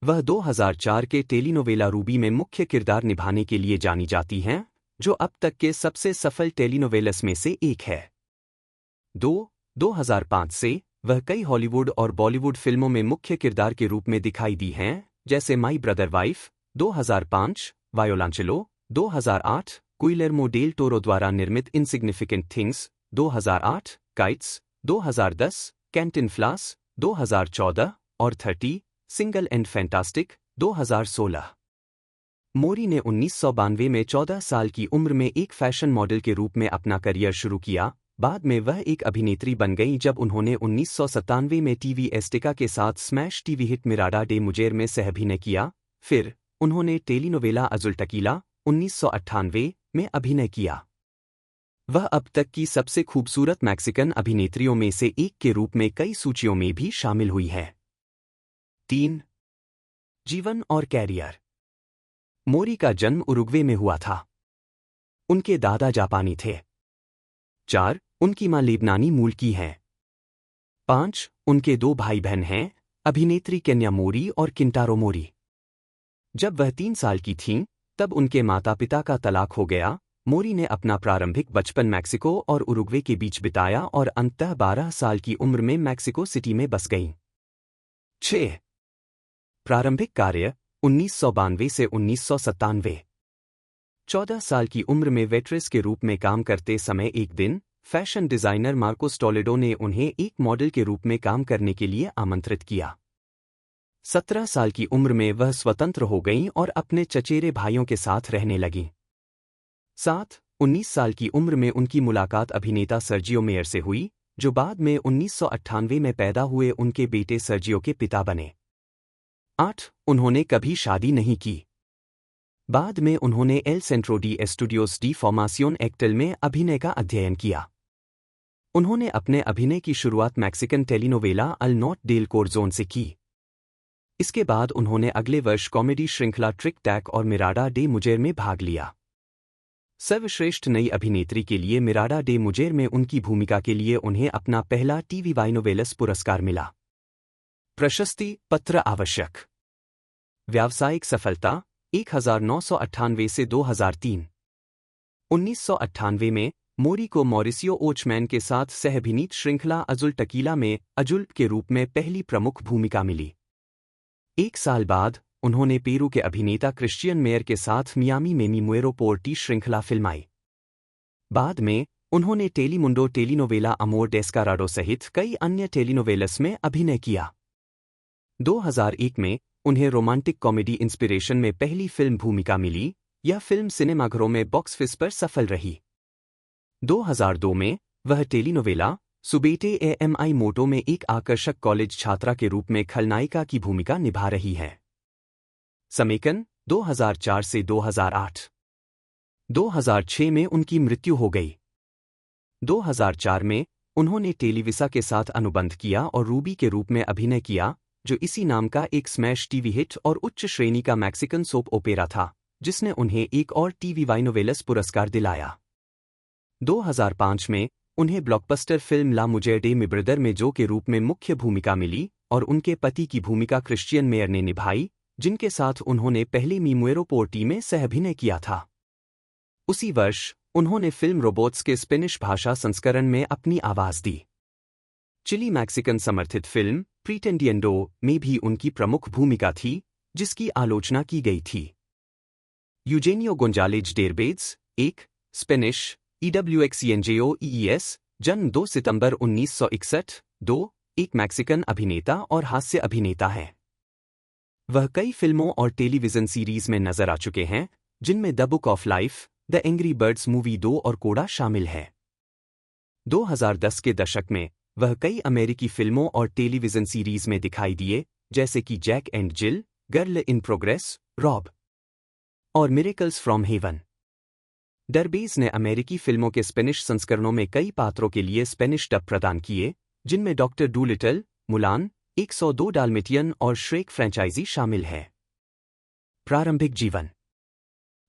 वह 2004 के टेलीनोवेला रूबी में मुख्य किरदार निभाने के लिए जानी जाती हैं, जो अब तक के सबसे सफल टेलीनोवेलस में से एक है। 2005 से वह कई हॉलीवुड और बॉलीवुड फिल्मों में मुख्य किरदार के रूप में दिखाई दी हैं, जैसे my brother wife 2005, Violanchelo 2008, Guillermo del Toro द्वारा निर्मित इनसिग्निफिकेंट थिंग्स 2008, काइट्स 2010, कैंटिनफ्लास 2014 और 30, सिंगल एंड फैंटास्टिक 2016। मोरी ने 1992 में 14 साल की उम्र में एक फैशन मॉडल के रूप में अपना करियर शुरू किया। बाद में वह एक अभिनेत्री बन गई जब उन्होंने 1997 में टीवी एस्टिका के साथ smash TV hit MYRADA day मुजेर में सह-अभिनय किया। फिर उन्होंने टेलीनोवेला अजुल टकीला 1998 में अभिनय किया। वह अब तक की सबसे खूबसूरत मैक्सिकन अभिनेत्रियों में से एक के रूप में कई सूचियों में भी शामिल हुई है। 3. जीवन और कैरियर। मोरी का जन्म उरुग्वे में हुआ था। उनके दादा जापानी थे। 4. उनकी मां लेबनानी मूल की हैं। 5. उनके 2 भाई बहन हैं, अभिनेत्री केन्या मोरी और किंटारो मोरी। जब वह 3 साल की थीं, तब उनके माता-पिता का तलाक हो गया। मोरी ने अपना प्रारंभिक बचपन मैक्सिको और उरुग्वे के बीच बिताया और अंततः 12 साल की उम्र में मैक्सिको सिटी में बस गईं। 6. प्रारंभिक कार्य 1992 से 1997। 14 साल की उम्र में वेट्रेस के रूप में काम करते समय एक दिन फैशन डिजाइनर मार्कोस टोलेडो ने उन्हें एक मॉडल के रूप में काम करने के लिए आमंत्रित किया। 17 साल की उम्र में वह स्वतंत्र हो गईं और अपने चचेरे भाइयों के साथ रहने लगीं। 7. 19 साल की उम्र में उनकी मुलाकात अभिनेता सर्जियो मेयर से हुई, जो बाद में 1998 में पैदा हुए उनके बेटे सर्जियो के पिता बने। 8. उन्होंने कभी शादी नहीं की। बाद में उन्होंने एल सेंट्रो डी एस्टूडियोस डी फॉर्मासियोन एक्टेल में अभिनय का अध्ययन किया। उन्होंने अपने अभिनय की शुरुआत Mexican telenovela Al not del कोरजोन से की। इसके बाद उन्होंने अगले वर्ष कॉमेडी श्रृंखला ट्रिक टैक और मिराडा डे मुजेर में भाग लिया। सर्वश्रेष्ठ नई अभिनेत्री के लिए मिराडा डे मुजेर में उनकी भूमिका के लिए उन्हें अपना पहला टीवी वाइनोवेलस पुरस्कार मिला। प्रशस्ति पत्र आवश्यक। व्यावसायिक सफलता 1998 से 2003। 1998 में मोरी को मॉरिसियो ओचमैन के साथ सह-अभिनीत श्रृंखला अजुल टकीला में अजुल के रूप में पहली प्रमुख भूमिका मिली। 1 साल बाद उन्होंने पेरू के अभिनेता क्रिश्चियन मेयर के साथ मियामी में मी मुएरो पोर टी श्रृंखला फिल्माई। बाद में उन्होंने टेलीमुंडो टेलीनोवेला अमोर डेस्काराडो सहित कई अन्य टेलीनोवेलस में अभिनय किया। 2001 में उन्हें रोमांटिक कॉमेडी इंस्पिरेशन में पहली फिल्म भूमिका मिली। यह फिल्म सिनेमाघरों में बॉक्स ऑफिस पर सफल रही। 2002 में वह टेलीनोवेला सुबेटे एएमआई मोटो में एक आकर्षक कॉलेज छात्रा के रूप में खलनायिका की भूमिका निभा रही है। समेकन 2004 से 2008। 2006 में उनकी मृत्यु हो गई। 2004 में उन्होंने टेलीविसा के साथ अनुबंध किया और रूबी के रूप में अभिनय किया, जो इसी नाम का एक स्मैश टीवी हिट और उच्च श्रेणी का मैक्सिकन सोप ओपेरा था, जिसने उन्हें एक और टीवी वाइनोवेलस पुरस्कार दिलाया। 2005 में उन्हें ब्लॉकबस्टर फिल्म ला मुजर डे मी ब्रदर में जो के रूप में मुख्य भूमिका मिली और उनके पति की भूमिका क्रिश्चियन मेयर ने निभाई, जिनके साथ उन्होंने पहले मी मुएरो पोर टी में सह-अभिनय किया था। उसी वर्ष उन्होंने फिल्म रोबोट्स के स्पेनिश भाषा संस्करण में अपनी आवाज दी। चिली मैक्सिकन समर्थित फिल्म प्रीटेंडिएंडो में भी उनकी प्रमुख भूमिका थी, जिसकी आलोचना की गई थी। यूजेनियो गोंजालेज डेरबेज, एक स्पेनिश EWXENJOEES, जन्म 2 सितंबर 1961, 2, एक मैक्सिकन अभिनेता और हास्य अभिनेता है। वह कई फिल्मों और टेलीविजन सीरीज में नजर आ चुके हैं, जिनमें the book of life, the angry birds movie 2 और कोडा शामिल है। 2010 के दशक में वह कई अमेरिकी फिल्मों और टेलीविजन सीरीज में दिखाई दिए, जैसे कि Jack and Jill, girl in progress, Rob और मिरेकल्स फ्रॉम हेवन। डेरबेज ने अमेरिकी फिल्मों के स्पेनिश संस्करणों में कई पात्रों के लिए स्पेनिश डब प्रदान किए, जिनमें डॉक्टर डूलिटल, मुलान, 102 डाल्मेटियन और श्रेक फ्रेंचाइजी शामिल है। प्रारंभिक जीवन।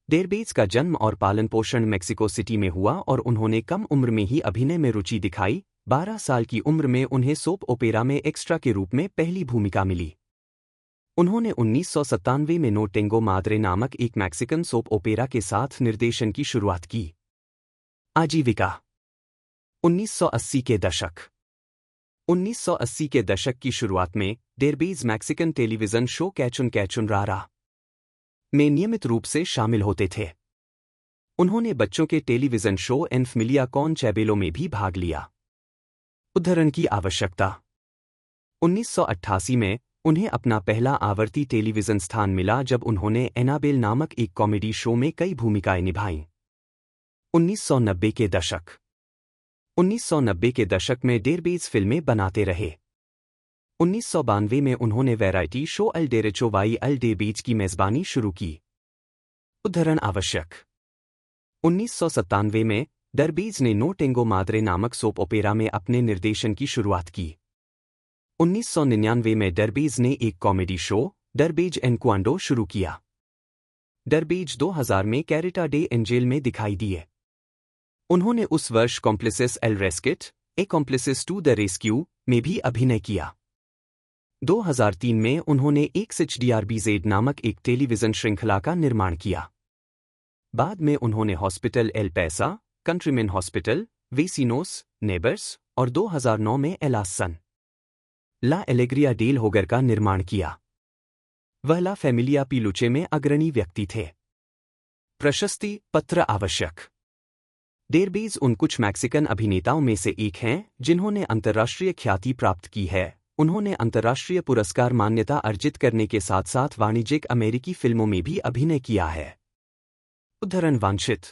डेरबेज का जन्म और पालन पोषण मेक्सिको सिटी में हुआ और उन्होंने कम उम्र में ही अभिनय में रुचि दिखाई। 12 साल की उम्र में उन्हें सोप ओपेरा में एक्स्ट्रा के रूप में पहली भूमिका मिली। उन्होंने 1997 में नो टेंगो माद्रे नामक एक मैक्सिकन सोप ओपेरा के साथ निर्देशन की शुरुआत की। आजीविका। 1980 के दशक। 1980 के दशक की शुरुआत में डेरबेज मैक्सिकन टेलीविजन शो कैचुन रारा में नियमित रूप से शामिल होते थे। उन्होंने बच्चों के टेलीविजन शो एन फमिलिया कॉन चैबेलो में भी भाग लिया। उद्धरण की आवश्यकता। 1988 में उन्हें अपना पहला आवर्ती टेलीविजन स्थान मिला जब उन्होंने एनाबेल नामक एक कॉमेडी शो में कई भूमिकाएं निभाईं। 1990 के दशक। 1990 के दशक में डेरबेज फिल्में बनाते रहे। 1992 में उन्होंने वैरायटी शो अल डेरेचो वाई अल डेरबेज की मेजबानी शुरू की। उद्धरण आवश्यक। 1997 में डेरबेज ने नो टेंगो माद्रे नामक सोप ओपेरा में अपने निर्देशन की शुरुआत की। 1999 में डेरबेज ने एक कॉमेडी शो डेरबेज एनक्वांडो शुरू किया। डेरबेज 2000 में कैरेटा डे एंजेल में दिखाई दिए। उन्होंने उस वर्ष Complices al rescate, accomplices to the rescue में भी अभिनय किया। 2003 में उन्होंने XHDRBZ नामक एक टेलीविजन श्रृंखला का निर्माण किया। बाद में उन्होंने हॉस्पिटल एल पैसा, कंट्रीमैन हॉस्पिटल, वेसिनोस, नेबर्स और 2009 में एलास सन ला एलेग्रिया डेल होगर का निर्माण किया। वह ला फैमिलिया पीलुचे में अग्रणी व्यक्ति थे। प्रशस्ति पत्र आवश्यक। डेरबेज उन कुछ मैक्सिकन अभिनेताओं में से एक हैं जिन्होंने अंतर्राष्ट्रीय ख्याति प्राप्त की है। उन्होंने अंतर्राष्ट्रीय पुरस्कार मान्यता अर्जित करने के साथ साथ वाणिज्यिक अमेरिकी फिल्मों में भी अभिनय किया है। उद्धरण वांछित।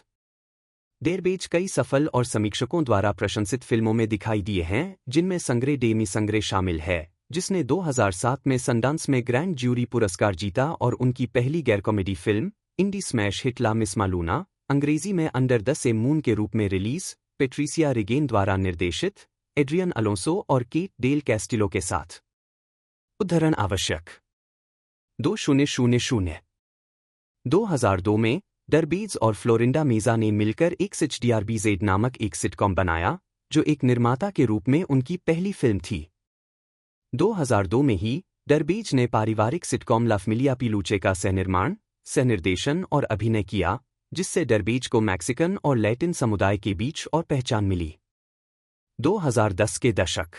डेरबेज कई सफल और समीक्षकों द्वारा प्रशंसित फिल्मों में दिखाई दिए हैं, जिनमें संग्रे डे मी संग्रे शामिल है, जिसने 2007 में सनडांस में ग्रैंड ज्यूरी पुरस्कार जीता, और उनकी पहली गैर कॉमेडी फिल्म इंडी स्मैश हिट ला मिस मालूना, अंग्रेजी में अंडर द सेम मून के रूप में रिलीज, पेट्रिसिया रिगेन द्वारा निर्देशित, एड्रियन अलोंसो और केट डेल कैस्टिलो के साथ। उद्धरण आवश्यक। 2000 2002 में डेरबेज और फ्लोरिंडा मेजा ने मिलकर XHDRBZ नामक एक सिटकॉम बनाया, जो एक निर्माता के रूप में उनकी पहली फिल्म थी। 2002 में ही डेरबेज ने पारिवारिक सिटकॉम ला फमिलिया पीलुचे का सहनिर्माण, सहनिर्देशन और अभिनय किया, जिससे डेरबेज को मैक्सिकन और लैटिन समुदाय के बीच और पहचान मिली। 2010 के दशक।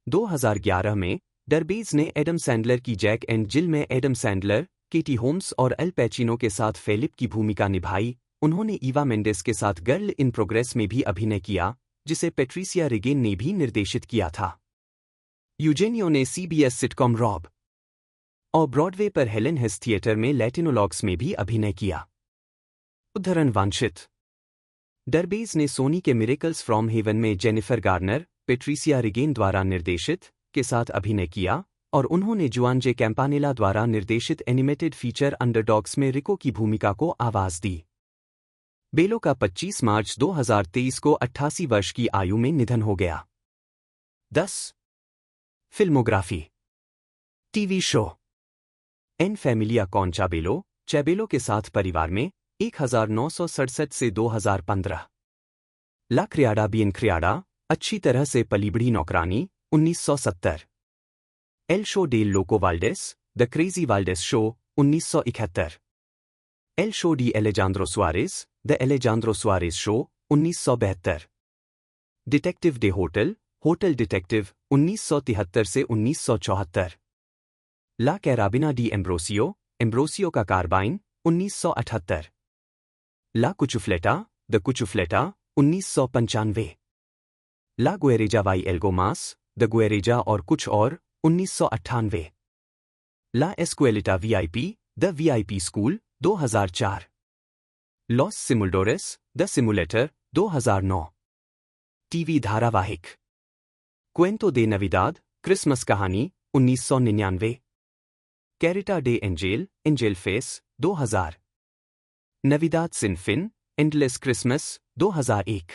2011 में डेरबेज ने एडम सैंडलर की जैक एंड जिल में एडम सैंडलर, केटी होम्स और एल पैचिनो के साथ फेलिप की भूमिका निभाई। उन्होंने ईवा मेंडेस के साथ गर्ल इन प्रोग्रेस में भी अभिनय किया, जिसे पेट्रिसिया रिगेन ने भी निर्देशित किया था। यूजेनियो ने CBS सिटकॉम रॉब और ब्रॉडवे पर हेलेन हेस थिएटर में लैटिनोलॉग्स में भी अभिनय किया। उद्धरण वांछित। डेरबेज ने सोनी के मिरेकल्स फ्रॉम हेवन में जेनिफर गार्नर, पेट्रिसिया रिगेन द्वारा निर्देशित के साथ अभिनय किया और उन्होंने जुआन जे कैम्पानेला द्वारा निर्देशित एनिमेटेड फीचर अंडरडॉग्स में रिको की भूमिका को आवाज दी। बेलो का 25 मार्च 2023 को 88 वर्ष की आयु में निधन हो गया। 10. Filmography. TV show En Familia con Chabelo, Chabelo के साथ परिवार में 1967 से 2015। ला क्रियाडा बियन क्रियाडा, अच्छी तरह से पलीबड़ी नौकरानी 1970। El show del loco Valdes, the crazy Valdes show 1971। El show de Alejandro Suarez, the Alejandro Suarez show 1972। Detective de hotel, hotel detective 1973 से 1974। La carabina de Ambrosio, Ambrosio का carbine 1978। La Cuchufleta, the Cuchufleta 1995। La Guereja y algo mas, the Guereja और कुछ और 1998। La Escuelita VIP, the VIP school 2004। Los Simuladores, the simulator 2009। TV धारावाहिक क्वेंटो दे नविदाद, Christmas कहानी 1999। कैरिटा day angel, angel face 2000। नविदाद सिन fin, endless Christmas 2001।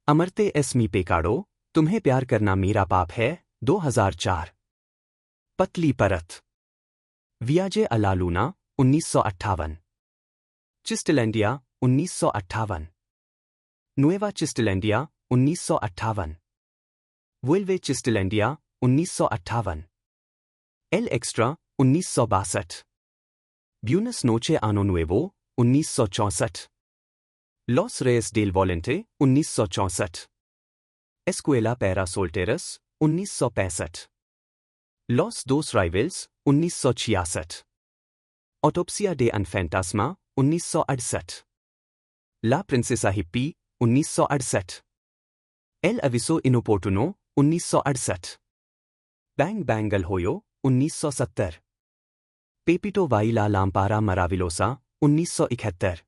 अमरते S मी पेकाडो, तुम्हें प्यार करना मेरा पाप है 2004। पतली परत Viaje a la Luna 1958। Chistelandia 1958। Nueva Chistelandia 1958। Vuelve Chistelandia 1958। El extra 1962। Buenas noches año nuevo 1964। Los reyes del volante 1964। Escuela para solteras 1965। Los dos rivales 1966। Autopsia de un fantasma 1968। La princesa hippie 1968। El aviso inoportuno 1968। Bang bang al hoyo 1970। Pepito y la lampara maravillosa 1971।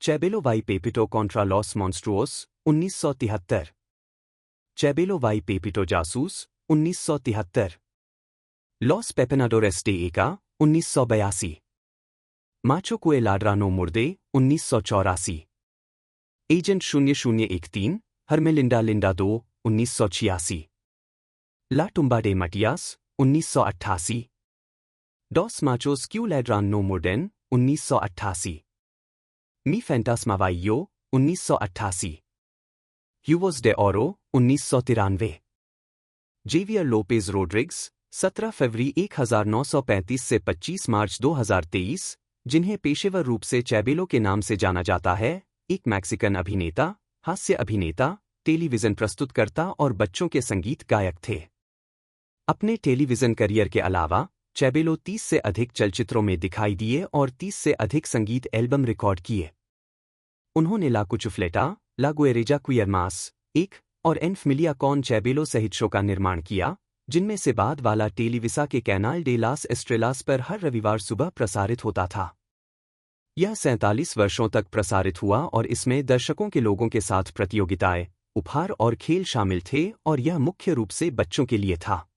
Chabelo y Pepito contra los monstruos 1973। Chabelo y Pepito जासूस 1973। Loss पेपेनाडोरेस day एका 1982। Macho कुए ladran no muerden 1984। Agent 0013, Hermelinda Linda 2 1986। La tumba de Matias 1988। Dos machos que ladran no muerden 1988। Mi fantasma y yo 1988। Huevos de oro 1993। Xavier Lopez Rodrigues 17 फरवरी 1935 से 25 मार्च 2023, जिन्हें पेशेवर रूप से चैबेलो के नाम से जाना जाता है, एक मैक्सिकन अभिनेता, हास्य अभिनेता, टेलीविजन प्रस्तुतकर्ता और बच्चों के संगीत गायक थे। अपने टेलीविजन करियर के अलावा चैबेलो 30 से अधिक चलचित्रों में दिखाई दिए और 30 से अधिक संगीत एल्बम रिकॉर्ड किए। उन्होंने ला कुचुफ्लेटा, ला गुएरेजा क्वियरमास 1 और एन फैमिलिया कॉन चैबेलो सहित शो का निर्माण किया, जिनमें से बाद वाला टेलीविसा के कैनाल डे लास एस्ट्रेलास पर हर रविवार सुबह प्रसारित होता था। यह 47 वर्षों तक प्रसारित हुआ और इसमें दर्शकों के लोगों के साथ प्रतियोगिताएं, उपहार और खेल शामिल थे और यह मुख्य रूप से बच्चों के लिए था।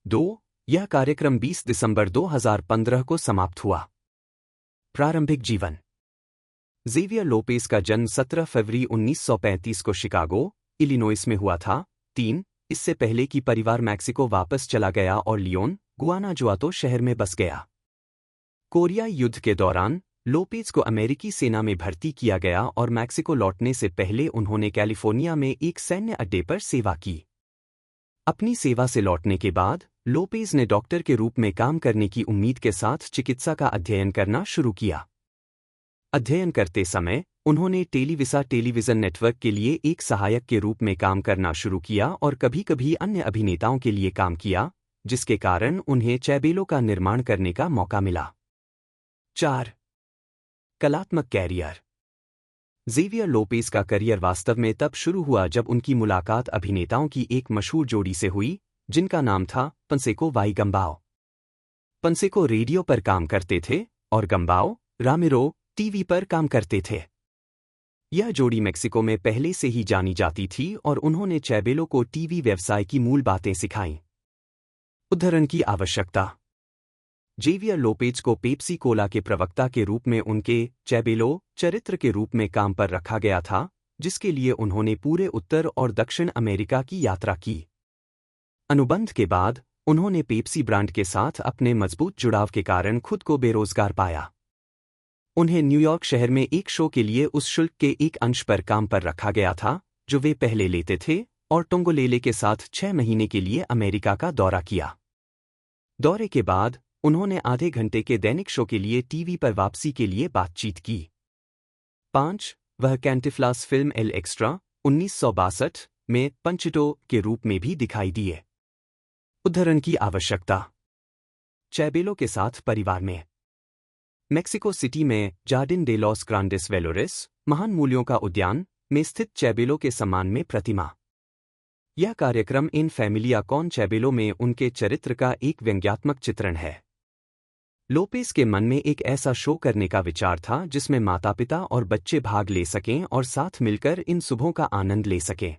2. यह कार्यक्रम 20 दिसंबर 2015 को समाप्त हुआ। प्रारंभिक जीवन ज़ेवियर लोपेस का जन्म 17 फरवरी 1935 को शिकागो, इलिनोइस में हुआ था। 3. इससे पहले कि परिवार मैक्सिको वापस चला गया और लियोन, गुआनाजुआतो शहर में बस गया। कोरिया युद्ध के दौरान लोपेज को अमेरिकी सेना में भर्ती किया गया और मैक्सिको लौटने से पहले उन्होंने कैलिफोर्निया में एक सैन्य अड्डे पर सेवा की। अपनी सेवा से लौटने के बाद लोपेज ने डॉक्टर के रूप में काम करने की उम्मीद के साथ चिकित्सा का अध्ययन करना शुरू किया। अध्ययन करते समय उन्होंने टेलीविसा टेलीविजन नेटवर्क के लिए एक सहायक के रूप में काम करना शुरू किया और कभी-कभी अन्य अभिनेताओं के लिए काम किया, जिसके कारण उन्हें चैबेलो का निर्माण करने का मौका मिला। 4. कलात्मक कैरियर ज़ेवियर लोपेज का करियर वास्तव में तब शुरू हुआ जब उनकी मुलाकात अभिनेताओं की एक मशहूर जोड़ी से हुई, जिनका नाम था पंसेको वाई गंबाओ। पंसेको रेडियो पर काम करते थे और गंबाओ, रामिरो, टीवी पर काम करते थे। यह जोड़ी मेक्सिको में पहले से ही जानी जाती थी और उन्होंने चैबेलो को टीवी व्यवसाय की मूल बातें सिखाईं। उद्धरण की आवश्यकता। जेवियर लोपेज को पेप्सी कोला के प्रवक्ता के रूप में उनके चैबेलो चरित्र के रूप में काम पर रखा गया था, जिसके लिए उन्होंने पूरे उत्तर और दक्षिण अमेरिका की यात्रा की। अनुबंध के बाद उन्होंने पेप्सी ब्रांड के साथ अपने मजबूत जुड़ाव के कारण खुद को बेरोजगार पाया। उन्हें न्यूयॉर्क शहर में एक शो के लिए उस शुल्क के एक अंश पर काम पर रखा गया था जो वे पहले लेते थे, और टोंगोलेले के साथ 6 महीने के लिए अमेरिका का दौरा किया। दौरे के बाद उन्होंने आधे घंटे के दैनिक शो के लिए टीवी पर वापसी के लिए बातचीत की। 5. वह कैंटिफ्लास फिल्म एल एक्स्ट्रा 1962 में पंचिटो के रूप में भी दिखाई दिए। उद्धरण की आवश्यकता। चैबेलो के साथ परिवार में। मेक्सिको सिटी में जार्डिन डे लॉस ग्रांडेस वेलोरेस महान मूल्यों का उद्यान में स्थित चैबेलो के सम्मान में प्रतिमा। यह कार्यक्रम इन फैमिलिया कॉन चैबेलो में उनके चरित्र का एक व्यंग्यात्मक चित्रण है। लोपेस के मन में एक ऐसा शो करने का विचार था जिसमें माता-पिता और बच्चे भाग ले सकें और साथ मिलकर इन सुबहों का आनंद ले सकें।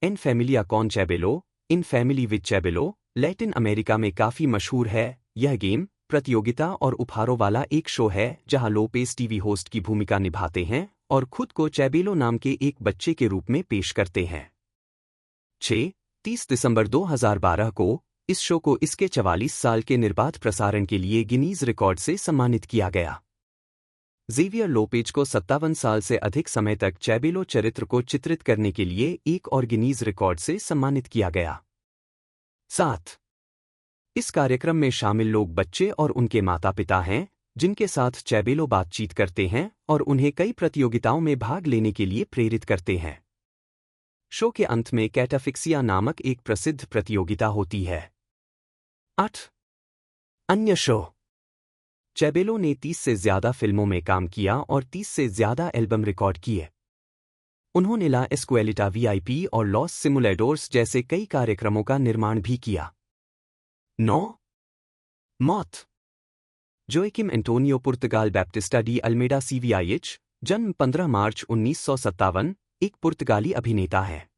En Familia con Chabelo, in family with Chabelo, Latin America में काफी मशहूर है। यह गेम, प्रतियोगिता और उपहारों वाला एक शो है जहां लोपेस टीवी होस्ट की भूमिका निभाते हैं और खुद को चैबेलो नाम के एक बच्चे के रूप में पेश करते हैं। 6. 30 दिसंबर 2012 को इस शो को इसके 44 साल के निर्बाध प्रसारण के लिए गिनीज रिकॉर्ड से सम्मानित किया गया। जेवियर लोपेज को 57 साल से अधिक समय तक चैबेलो चरित्र को चित्रित करने के लिए एक और गिनीज रिकॉर्ड से सम्मानित किया गया। 7. इस कार्यक्रम में शामिल लोग बच्चे और उनके माता-पिता हैं, जिनके साथ चैबेलो बातचीत करते हैं और उन्हें कई प्रतियोगिताओं में भाग लेने के लिए प्रेरित करते हैं। शो के अंत में कैटाफिक्सिया नामक एक प्रसिद्ध प्रतियोगिता होती है। 8. अन्य शो। चैबेलो ने 30 से ज्यादा फिल्मों में काम किया और 30 से ज्यादा एल्बम रिकॉर्ड किए। उन्होंने ला एस्क्वेलिटा VIP और लॉस सिमुलेडोर्स जैसे कई कार्यक्रमों का निर्माण भी किया। 9. मौत। जोएकिम एंटोनियो पुर्तगाल बैप्टिस्टा डी अल्मेडा CVIH, जन्म 15 मार्च 1957, एक पुर्तगाली अभिनेता है।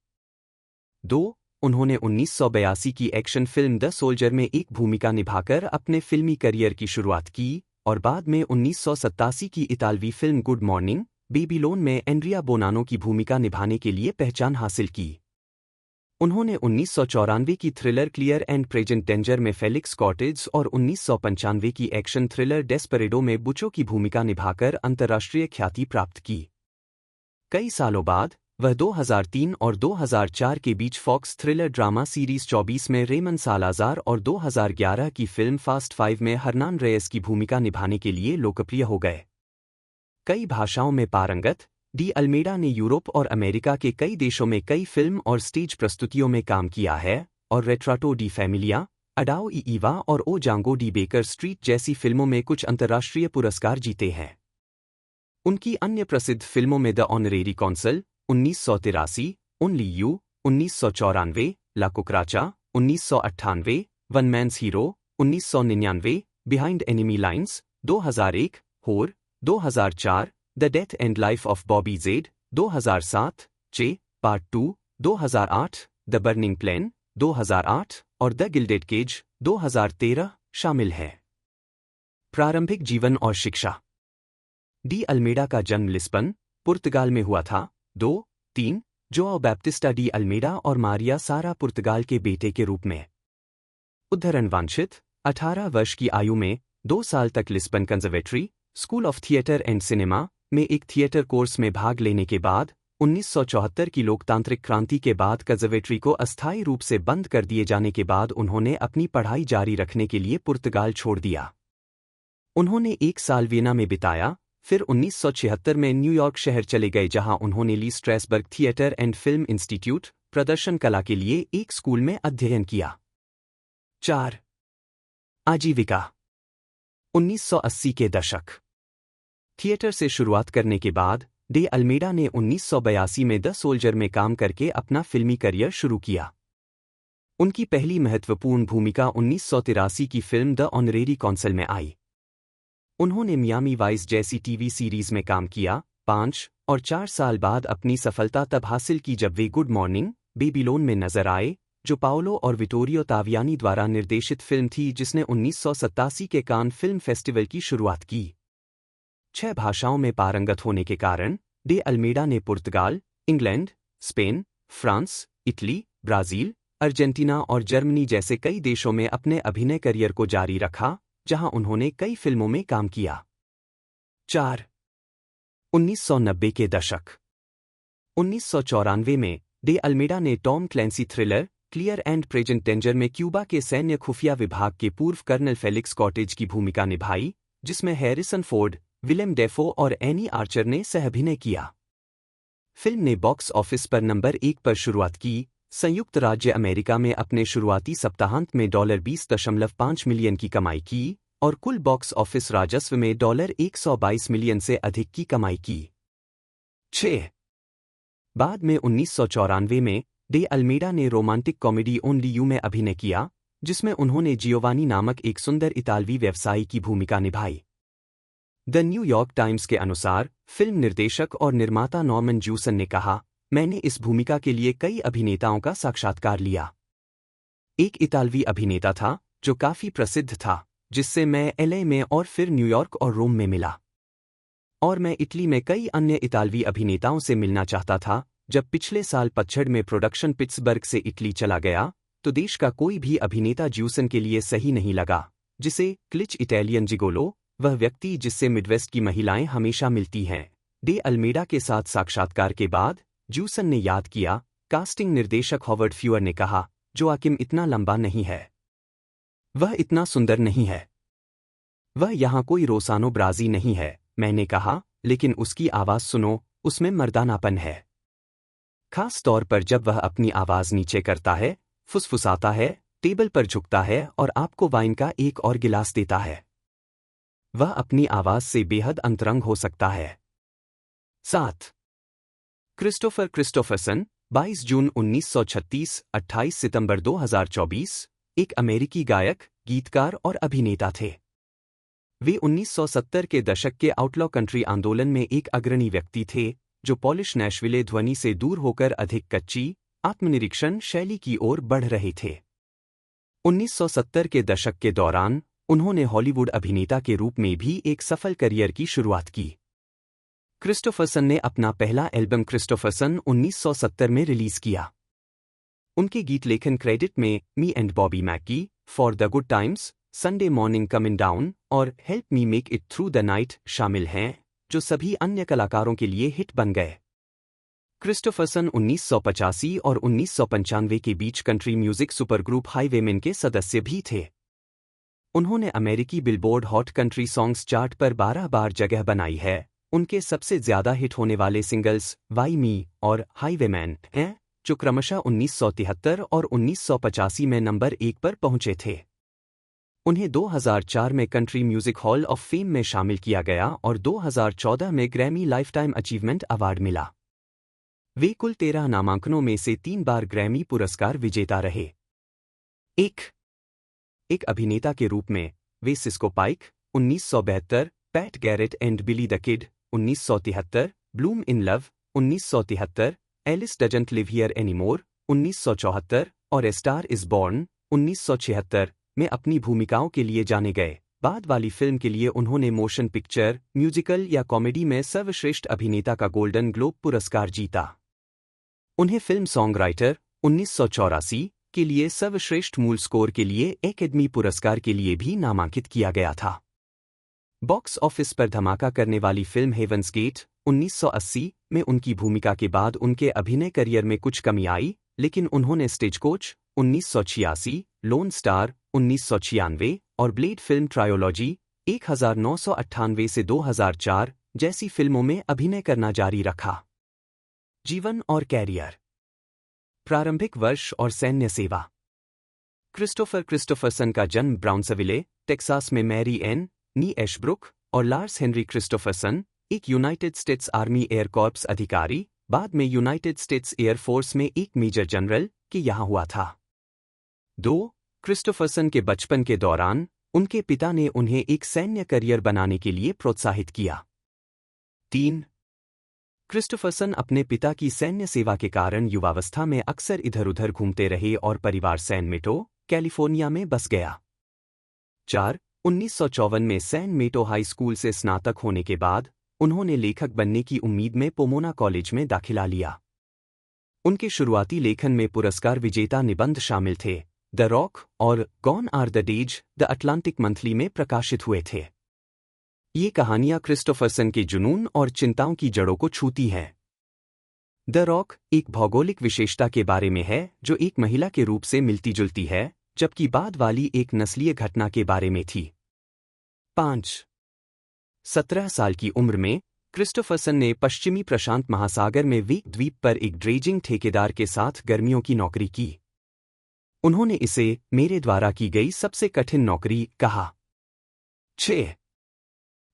2. उन्होंने 1982 की एक्शन फिल्म द सोल्जर में एक भूमिका निभाकर अपने फिल्मी करियर की शुरुआत की और बाद में 1987 की इतालवी फिल्म गुड मॉर्निंग बेबीलोन में एंड्रिया बोनानो की भूमिका निभाने के लिए पहचान हासिल की। उन्होंने 1994 की thriller clear and present danger में फेलिक्स कॉटेज और 1995 की एक्शन थ्रिलर डेस्परेडो में बुचो की भूमिका निभाकर अंतर्राष्ट्रीय ख्याति प्राप्त की। कई सालों बाद वह 2003 और 2004 के बीच फॉक्स थ्रिलर ड्रामा सीरीज 24 में रेमन सालाजार और 2011 की फिल्म फास्ट 5 में हर्नान रेयस की भूमिका निभाने के लिए लोकप्रिय हो गए। कई भाषाओं में पारंगत, डी अल्मेडा ने यूरोप और अमेरिका के कई देशों में कई फिल्म और स्टेज प्रस्तुतियों में काम किया है और रेट्राटो डी फैमिलिया, अडाओ ई ईवा और ओ जांगो डी बेकर स्ट्रीट जैसी फिल्मों में कुछ अंतर्राष्ट्रीय पुरस्कार जीते हैं। उनकी अन्य प्रसिद्ध फिल्मों में the honorary consul 1983, only you 1994, La Cucaracha 1998, one man's hero 1999, behind enemy lines 2001, whore 2004, the death and life of Bobby Z 2007, Che part 2 2008, the burning plane 2008 और द गिल्डेड केज 2013 शामिल हैं। प्रारंभिक जीवन और शिक्षा। डी अल्मेडा का जन्म Lisbon, पुर्तगाल में हुआ था। 2-3 जोआओ बैप्टिस्टा डी अल्मेडा और मारिया सारा पुर्तगाल के बेटे के रूप में। उद्धरण वांछित। 18 वर्ष की आयु में 2 साल तक Lisbon conservatory, school of theatre and cinema में एक थिएटर कोर्स में भाग लेने के बाद 1974 की लोकतांत्रिक क्रांति के बाद कंजर्वेटरी को अस्थायी रूप से बंद कर दिए जाने के बाद उन्होंने अपनी पढ़ाई जारी रखने के लिए पुर्तगाल छोड़ दिया। उन्होंने 1 साल वियना में बिताया, फिर 1976 में न्यूयॉर्क शहर चले गए जहां उन्होंने Lee Strasberg theatre and film institute, प्रदर्शन कला के लिए एक स्कूल में अध्ययन किया। 4. आजीविका। 1980 के दशक। थिएटर से शुरुआत करने के बाद डे अल्मेडा ने 1982 में द सोल्जर में काम करके अपना फिल्मी करियर शुरू किया। उनकी पहली महत्वपूर्ण भूमिका 1983 की फिल्म द ऑनरेरी कॉन्सल में आई। उन्होंने मियामी वाइस जैसी टीवी सीरीज में काम किया। 5. और 4 साल बाद अपनी सफलता तब हासिल की जब वे गुड मॉर्निंग बेबीलोन में नजर आए, जो पाओलो और विटोरियो तावियानी द्वारा निर्देशित फिल्म थी जिसने 1987 के कान फिल्म फेस्टिवल की शुरुआत की। 6 भाषाओं में पारंगत होने के कारण डे अल्मेडा ने पुर्तगाल, England, Spain, France, Italy, Brazil, Argentina और जर्मनी जैसे कई देशों में अपने अभिनय करियर को जारी रखा, जहां उन्होंने कई फिल्मों में काम किया। 4. 1990 के दशक। 1994 में डे अल्मेडा ने Tom Clancy thriller clear and present danger में क्यूबा के सैन्य खुफिया विभाग के पूर्व कर्नल फेलिक्स कॉटेज की भूमिका निभाई, जिसमें हैरिसन फोर्ड, विलेम डेफो और एनी आर्चर ने सह-अभिनय किया। फिल्म ने बॉक्स ऑफिस पर नंबर 1 पर शुरुआत की, संयुक्त राज्य अमेरिका में अपने शुरुआती सप्ताहांत में $20.5 मिलियन की कमाई की और कुल बॉक्स ऑफिस राजस्व में $122 मिलियन से अधिक की कमाई की। 6. बाद में 1994 में डे अल्मेडा ने रोमांटिक कॉमेडी ओनली यू में अभिनय किया, जिसमें उन्होंने जियोवानी नामक एक सुंदर इतालवी व्यवसायी की भूमिका निभाई। द न्यूयॉर्क टाइम्स के अनुसार फिल्म निर्देशक और निर्माता नॉर्मन ज्यूसन ने कहा, मैंने इस भूमिका के लिए कई अभिनेताओं का साक्षात्कार लिया। एक इतालवी अभिनेता था जो काफी प्रसिद्ध था, जिससे मैं एलए में और फिर न्यूयॉर्क और रोम में मिला। और मैं इटली में कई अन्य इतालवी अभिनेताओं से मिलना चाहता था। जब पिछले साल पतझड़ में प्रोडक्शन पिट्सबर्ग से इटली चला गया, तो देश का कोई भी अभिनेता ज्यूसन के लिए सही नहीं लगा, जिसे क्लिच इटालियन जिगोलो, वह व्यक्ति जिससे मिडवेस्ट की महिलाएं हमेशा मिलती हैं। डे अल्मेडा के साथ साक्षात्कार के बाद ज्यूसन ने याद किया, कास्टिंग निर्देशक हॉवर्ड फ्यूअर ने कहा, जोआकिम इतना लंबा नहीं है, वह इतना सुंदर नहीं है, वह यहाँ कोई रोसानो ब्राजी नहीं है। मैंने कहा, लेकिन उसकी आवाज सुनो, उसमें मर्दानापन है। खास तौर पर जब वह अपनी आवाज नीचे करता है, फुसफुसाता है, टेबल पर झुकता है और आपको वाइन का एक और गिलास देता है। वह अपनी आवाज से बेहद अंतरंग हो सकता है। 7. क्रिस्टोफर क्रिस्टोफरसन, 22 जून 1936, 28 सितंबर 2024, एक अमेरिकी गायक, गीतकार और अभिनेता थे। वे 1970 के दशक के आउटलॉ कंट्री आंदोलन में एक अग्रणी व्यक्ति थे, जो पॉलिश नैशविले ध्वनि से दूर होकर अधिक कच्ची, आत्मनिरीक्षण शैली की ओर बढ़ रहे थे। 1970 के दशक के दौरान उन्होंने हॉलीवुड अभिनेता के रूप में भी एक सफल करियर की शुरुआत की। क्रिस्टोफरसन ने अपना पहला एल्बम क्रिस्टोफरसन 1970 में रिलीज किया। उनके गीत लेखन क्रेडिट में me and Bobby McGee, for the good times, Sunday morning coming down और help me make it through the night शामिल हैं, जो सभी अन्य कलाकारों के लिए हिट बन गए। क्रिस्टोफरसन 1985 और 1995 के बीच कंट्री म्यूजिक सुपरग्रुप हाईवेमेन के सदस्य भी थे। उन्होंने अमेरिकी billboard hot country songs chart पर 12 बार जगह बनाई है। उनके सबसे ज्यादा हिट होने वाले सिंगल्स वाई मी और हाईवेमैन हैं, जो क्रमशः 1973 और 1985 में नंबर 1 पर पहुंचे थे। उन्हें 2004 में country music hall of fame में शामिल किया गया और 2014 में ग्रैमी लाइफटाइम अचीवमेंट अवार्ड मिला। वे कुल 13 नामांकनों में से 3 बार ग्रैमी पुरस्कार विजेता रहे। एक अभिनेता के रूप में वे Cisco Pike 1972, Pat Garrett and Billy the Kid 1973, Blume in love 1973, Alice doesn't live here anymore 1974 और ए स्टार इज बॉर्न 1976 में अपनी भूमिकाओं के लिए जाने गए। बाद वाली फिल्म के लिए उन्होंने मोशन पिक्चर, म्यूजिकल या कॉमेडी में सर्वश्रेष्ठ अभिनेता का गोल्डन ग्लोब पुरस्कार जीता। उन्हें फिल्म सॉन्ग राइटर 1984 के लिए सर्वश्रेष्ठ मूल स्कोर के लिए एकेडमी पुरस्कार के लिए भी नामांकित किया गया था। बॉक्स ऑफिस पर धमाका करने वाली फिल्म हेवंस गेट 1980 में उनकी भूमिका के बाद उनके अभिनय करियर में कुछ कमी आई, लेकिन उन्होंने स्टेज कोच 1986, लोन स्टार 1996 और ब्लेड फिल्म ट्रायोलॉजी 1998 से 2004 जैसी फिल्मों में अभिनय करना जारी रखा। जीवन और कैरियर। प्रारंभिक वर्ष और सैन्य सेवा। क्रिस्टोफर क्रिस्टोफरसन का जन्म ब्राउन्सविले, टेक्सास में मैरी एन नी एशब्रुक और लार्स हेनरी क्रिस्टोफरसन, एक United states army air corps अधिकारी, बाद में यूनाइटेड स्टेट्स एयर फोर्स में एक मेजर जनरल, के यहाँ हुआ था। 2. क्रिस्टोफरसन के बचपन के दौरान उनके पिता ने उन्हें एक सैन्य करियर बनाने के लिए प्रोत्साहित किया। 3. क्रिस्टोफरसन अपने पिता की सैन्य सेवा के कारण युवावस्था में अक्सर इधर-उधर घूमते रहे और परिवार सैन मेटो, कैलिफोर्निया में बस गया। 4. 1954 में सैन मेटो हाई स्कूल से स्नातक होने के बाद उन्होंने लेखक बनने की उम्मीद में पोमोना कॉलेज में दाखिला लिया। उनके शुरुआती लेखन में पुरस्कार विजेता निबंध शामिल थे, द रॉक और gone are the days the Atlantic Monthly में प्रकाशित हुए थे। ये कहानियां क्रिस्टोफरसन के जुनून और चिंताओं की जड़ों को छूती हैं। द रॉक एक भौगोलिक विशेषता के बारे में है जो एक महिला के रूप से मिलती जुलती है, जबकि बाद वाली एक नस्लीय घटना के बारे में थी। 5. 17 साल की उम्र में क्रिस्टोफरसन ने पश्चिमी प्रशांत महासागर में वीक द्वीप पर एक ड्रेजिंग ठेकेदार के साथ गर्मियों की नौकरी की। उन्होंने इसे मेरे द्वारा की गई सबसे कठिन नौकरी कहा। 6.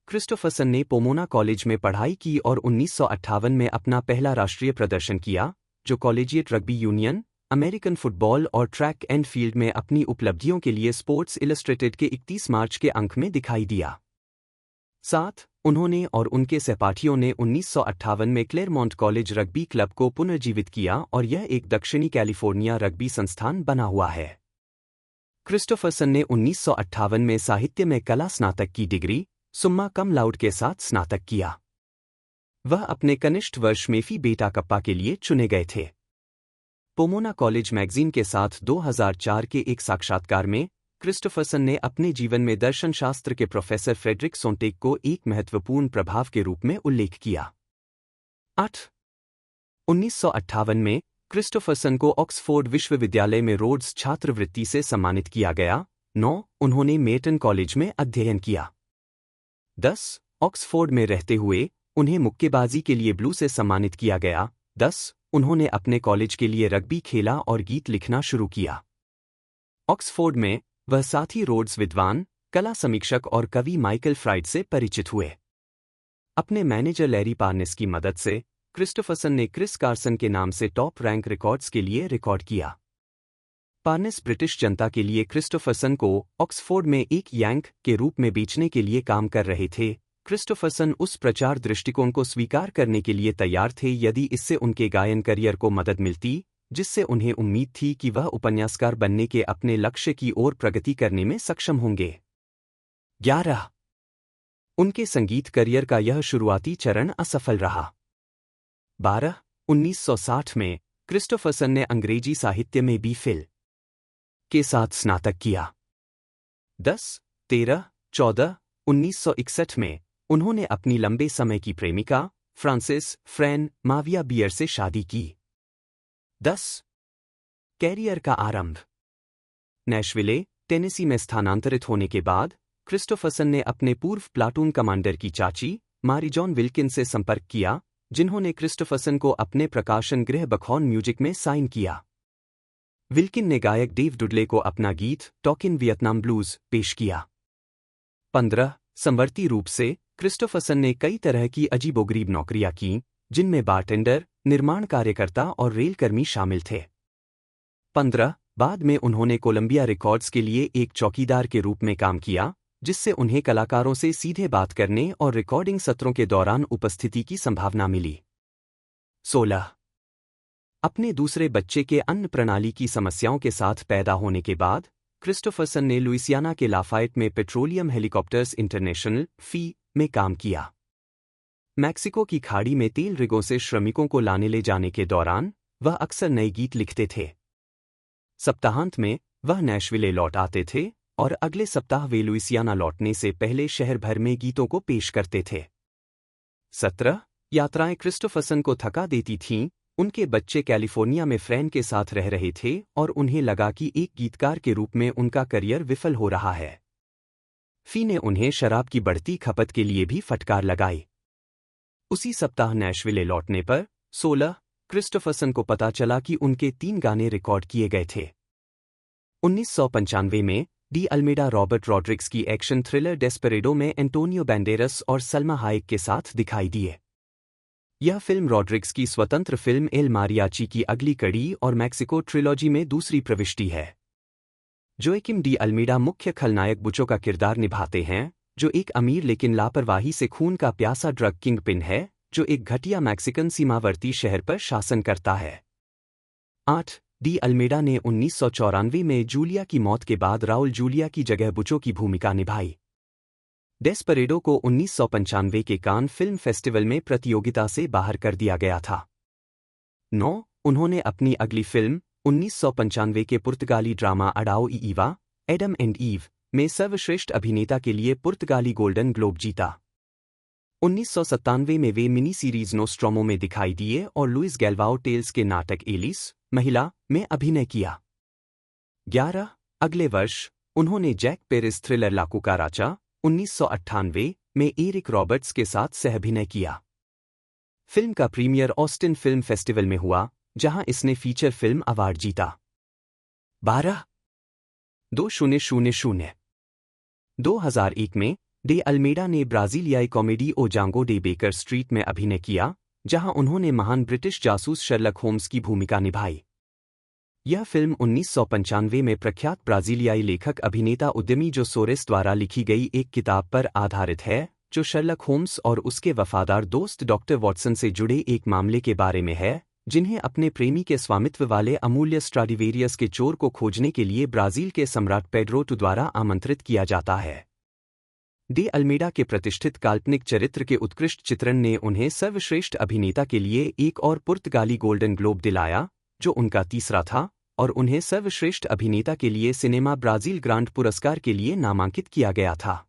क्रिस्टोफरसन ने पोमोना कॉलेज में पढ़ाई की और 1958 में अपना पहला राष्ट्रीय प्रदर्शन किया, जो collegiate rugby union, American football और ट्रैक एंड फील्ड में अपनी उपलब्धियों के लिए स्पोर्ट्स इलस्ट्रेटेड के 31 मार्च के अंक में दिखाई दिया। 7. उन्होंने और उनके सहपाठियों ने 1958 में क्लेरमॉन्ट कॉलेज रग्बी क्लब को पुनर्जीवित किया और यह एक दक्षिणी कैलिफोर्निया रग्बी संस्थान बना हुआ है। क्रिस्टोफरसन ने 1958 में साहित्य में कला स्नातक की डिग्री सुम्मा कम लाउड के साथ स्नातक किया। वह अपने कनिष्ठ वर्ष में फी बेटा कप्पा के लिए चुने गए थे। पोमोना कॉलेज मैगजीन के साथ 2004 के एक साक्षात्कार में क्रिस्टोफरसन ने अपने जीवन में दर्शनशास्त्र के प्रोफेसर फ्रेडरिक सोंटेग को एक महत्वपूर्ण प्रभाव के रूप में उल्लेख किया। 8. 1958 में क्रिस्टोफरसन को ऑक्सफोर्ड विश्वविद्यालय में रोड्स छात्रवृत्ति से सम्मानित किया गया। 9. उन्होंने मेटन कॉलेज में अध्ययन किया। 10. ऑक्सफोर्ड में रहते हुए उन्हें मुक्केबाजी के लिए ब्लू से सम्मानित किया गया। 10. उन्होंने अपने कॉलेज के लिए रग्बी खेला और गीत लिखना शुरू किया। ऑक्सफोर्ड में वह साथी रोड्स विद्वान, कला समीक्षक और कवि माइकल फ्राइड से परिचित हुए। अपने मैनेजर लैरी पार्नेस की मदद से क्रिस्टोफरसन ने क्रिस कार्सन के नाम से टॉप रैंक रिकॉर्ड्स के लिए रिकॉर्ड किया। पार्नेस ब्रिटिश जनता के लिए क्रिस्टोफरसन को ऑक्सफोर्ड में एक यैंक के रूप में बेचने के लिए काम कर रहे थे। क्रिस्टोफरसन उस प्रचार दृष्टिकोण को स्वीकार करने के लिए तैयार थे यदि इससे उनके गायन करियर को मदद मिलती, जिससे उन्हें उम्मीद थी कि वह उपन्यासकार बनने के अपने लक्ष्य की ओर प्रगति करने में सक्षम होंगे। 11. उनके संगीत करियर का यह शुरुआती चरण असफल रहा। 12. 1960 में क्रिस्टोफरसन ने अंग्रेजी साहित्य में बी.फिल के साथ स्नातक किया। 10. 13. 14. 1961 में उन्होंने अपनी लंबे समय की प्रेमिका फ्रांसिस फ्रैन माविया बियर से शादी की। 10. कैरियर का आरंभ। नैशविले, टेनेसी में स्थानांतरित होने के बाद क्रिस्टोफरसन ने अपने पूर्व प्लाटून कमांडर की चाची मारी जॉन विल्किन से संपर्क किया, जिन्होंने क्रिस्टोफरसन को अपने प्रकाशन गृह बखौन म्यूजिक में साइन किया। विल्किन ने गायक डेव डुडले को अपना गीत टॉकिन वियतनाम ब्लूज पेश किया। 15. समवर्ती रूप से क्रिस्टोफरसन ने कई तरह की अजीबोगरीब नौकरियां की, जिनमें बारटेंडर, निर्माण कार्यकर्ता और रेलकर्मी शामिल थे। 15. बाद में उन्होंने कोलंबिया रिकॉर्ड्स के लिए एक चौकीदार के रूप में काम किया, जिससे उन्हें कलाकारों से सीधे बात करने और रिकॉर्डिंग सत्रों के दौरान उपस्थिति की संभावना मिली। 16. अपने दूसरे बच्चे के अन्न प्रणाली की समस्याओं के साथ पैदा होने के बाद क्रिस्टोफरसन ने लुइसियाना के लाफायट में पेट्रोलियम हेलीकॉप्टर्स इंटरनेशनल फी में काम किया। मैक्सिको की खाड़ी में तेल रिगों से श्रमिकों को लाने ले जाने के दौरान वह अक्सर नए गीत लिखते थे। सप्ताहांत में वह नैशविले लौट आते थे और अगले सप्ताह वे लुइसियाना लौटने से पहले शहर भर में गीतों को पेश करते थे। 17. यात्राएं क्रिस्टोफरसन को थका देती थीं। उनके बच्चे कैलिफोर्निया में फ्रैन के साथ रह रहे थे और उन्हें लगा कि एक गीतकार के रूप में उनका करियर विफल हो रहा है। फी ने उन्हें शराब की बढ़ती खपत के लिए भी फटकार लगाई। उसी सप्ताह नैशविले लौटने पर 16. क्रिस्टोफरसन को पता चला कि उनके 3 गाने रिकॉर्ड किए गए थे। 1995 में डी अल्मेडा रॉबर्ट रॉड्रिक्स की एक्शन थ्रिलर डेस्पेरेडो में एंटोनियो बैंडेरस और सल्मा हायेक के साथ दिखाई दिए। यह फिल्म रॉड्रिक्स की स्वतंत्र फिल्म एल मारियाची की अगली कड़ी और मैक्सिको ट्रिलॉजी में दूसरी प्रविष्टि है। जोएकिम डी अल्मेडा मुख्य खलनायक बुचो का किरदार निभाते हैं, जो एक अमीर लेकिन लापरवाही से खून का प्यासा ड्रग किंगपिन है, जो एक घटिया मैक्सिकन सीमावर्ती शहर पर शासन करता है। 8. डी अल्मेडा ने 1994 में जूलिया की मौत के बाद राउल जूलिया की जगह बुचो की भूमिका निभाई। डेस्परेडो को 1995 के कान फिल्म फेस्टिवल में प्रतियोगिता से बाहर कर दिया गया था। 9. उन्होंने अपनी अगली फिल्म 1995 के पुर्तगाली drama Adao e Eva, Adam and Eve में सर्वश्रेष्ठ अभिनेता के लिए पुर्तगाली गोल्डन ग्लोब जीता। 1997 में वे मिनी सीरीज नोस्ट्रोमो में दिखाई दिए और लुइस गैल्वाओ टेल्स के नाटक एलिस, महिला में अभिनय किया। 11. अगले वर्ष उन्होंने जैक पेरिस थ्रिलर ला कुकाराचा 1998 में एरिक रॉबर्ट्स के साथ सहअभिनय किया। फिल्म का प्रीमियर ऑस्टिन फिल्म फेस्टिवल में हुआ, जहां इसने फीचर फिल्म अवार्ड जीता। 12. 2000 2001 में डे अल्मेडा ने ब्राजीलियाई कॉमेडी ओ जांगो डे बेकर स्ट्रीट में अभिनय किया, जहां उन्होंने महान ब्रिटिश जासूस शर्लक होम्स की भूमिका निभाई। यह फिल्म 1995 में प्रख्यात ब्राजीलियाई लेखक अभिनेता उद्यमी जो सोरेस द्वारा लिखी गई एक किताब पर आधारित है, जो शर्लक होम्स और उसके वफादार दोस्त डॉक्टर वॉटसन से जुड़े एक मामले के बारे में है, जिन्हें अपने प्रेमी के स्वामित्व वाले अमूल्य स्ट्राडिवेरियस के चोर को खोजने के लिए ब्राजील के सम्राट पेड्रो II द्वारा आमंत्रित किया जाता है। डे अल्मेडा के प्रतिष्ठित काल्पनिक चरित्र के उत्कृष्ट चित्रण ने उन्हें सर्वश्रेष्ठ अभिनेता के लिए एक और पुर्तगाली गोल्डन ग्लोब दिलाया, जो उनका तीसरा था, और उन्हें सर्वश्रेष्ठ अभिनेता के लिए सिनेमा ब्राजील ग्रांड पुरस्कार के लिए नामांकित किया गया था।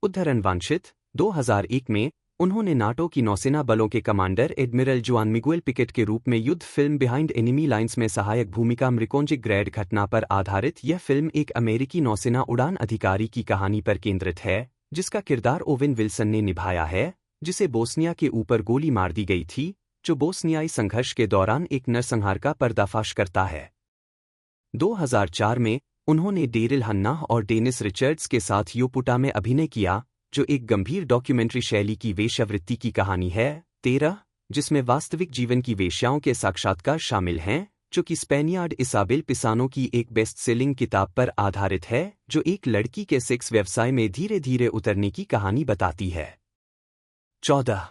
उद्धरण वांछित 2001 में उन्होंने नाटो की नौसेना बलों के कमांडर एडमिरल जुआन मिगुएल पिकेट के रूप में युद्ध फिल्म बिहाइंड एनिमी लाइन्स में सहायक भूमिका मृकोंजिक ग्रैड घटना पर आधारित यह फिल्म एक अमेरिकी नौसेना उड़ान अधिकारी की कहानी पर केंद्रित है, जिसका किरदार ओवेन विल्सन ने निभाया है, जिसे बोस्निया के ऊपर गोली मार दी गई थी, जो बोस्नियाई संघर्ष के दौरान एक नरसंहार का पर्दाफाश करता है। 2004 में उन्होंने डेरिल हन्ना और डेनिस रिचर्ड्स के साथ योपुटा में अभिनय किया, जो एक गंभीर डॉक्यूमेंट्री शैली की वेश्यावृत्ति की कहानी है। 13, जिसमें वास्तविक जीवन की वेश्याओं के साक्षात्कार शामिल हैं, जो कि स्पेनियार्ड इसाबेल पिसानो की एक बेस्ट सेलिंग किताब पर आधारित है, जो एक लड़की के सेक्स व्यवसाय में धीरे धीरे उतरने की कहानी बताती है। 14,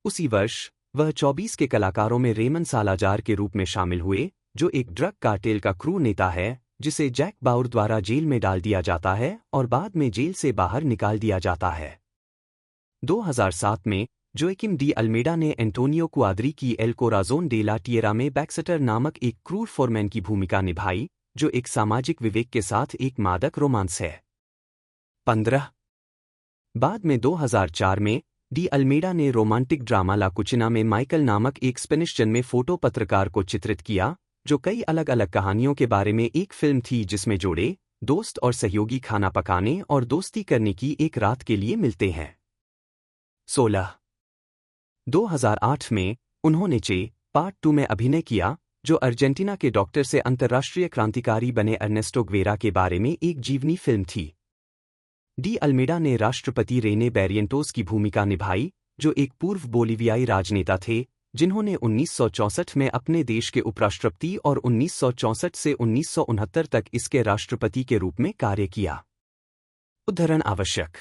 उसी वर्ष वह 24 के कलाकारों में रेमन सालाजार के रूप में शामिल हुए, जो एक ड्रग कार्टेल का क्रू नेता है, जिसे जैक बाउर द्वारा जेल में डाल दिया जाता है और बाद में जेल से बाहर निकाल दिया जाता है। 2007 में जोएकिम डी अल्मेडा ने एंटोनियो क्वाद्री की एल कोराज़ोन डे ला टिएरा में बैक्सटर नामक एक क्रूर फोरमैन की भूमिका निभाई, जो एक सामाजिक विवेक के साथ एक मादक रोमांस है। 15, बाद में 2004 में डी अल्मेडा ने रोमांटिक ड्रामा ला कुचिना में माइकल नामक एक स्पेनिश जन्मे फोटो पत्रकार को चित्रित किया, जो कई अलग अलग कहानियों के बारे में एक फिल्म थी जिसमें जोड़े, दोस्त और सहयोगी खाना पकाने और दोस्ती करने की एक रात के लिए मिलते हैं। 16, 2008 में उन्होंने चे पार्ट 2 में अभिनय किया, जो अर्जेंटीना के डॉक्टर से अंतर्राष्ट्रीय क्रांतिकारी बने अर्नेस्टो ग्वेरा के बारे में एक जीवनी फिल्म थी। डी अल्मेडा ने राष्ट्रपति रेने बैरिएंटोस की भूमिका निभाई, जो एक पूर्व बोलीवियाई राजनेता थे, जिन्होंने 1964 में अपने देश के उपराष्ट्रपति और 1964 से 1969 तक इसके राष्ट्रपति के रूप में कार्य किया। उद्धरण आवश्यक।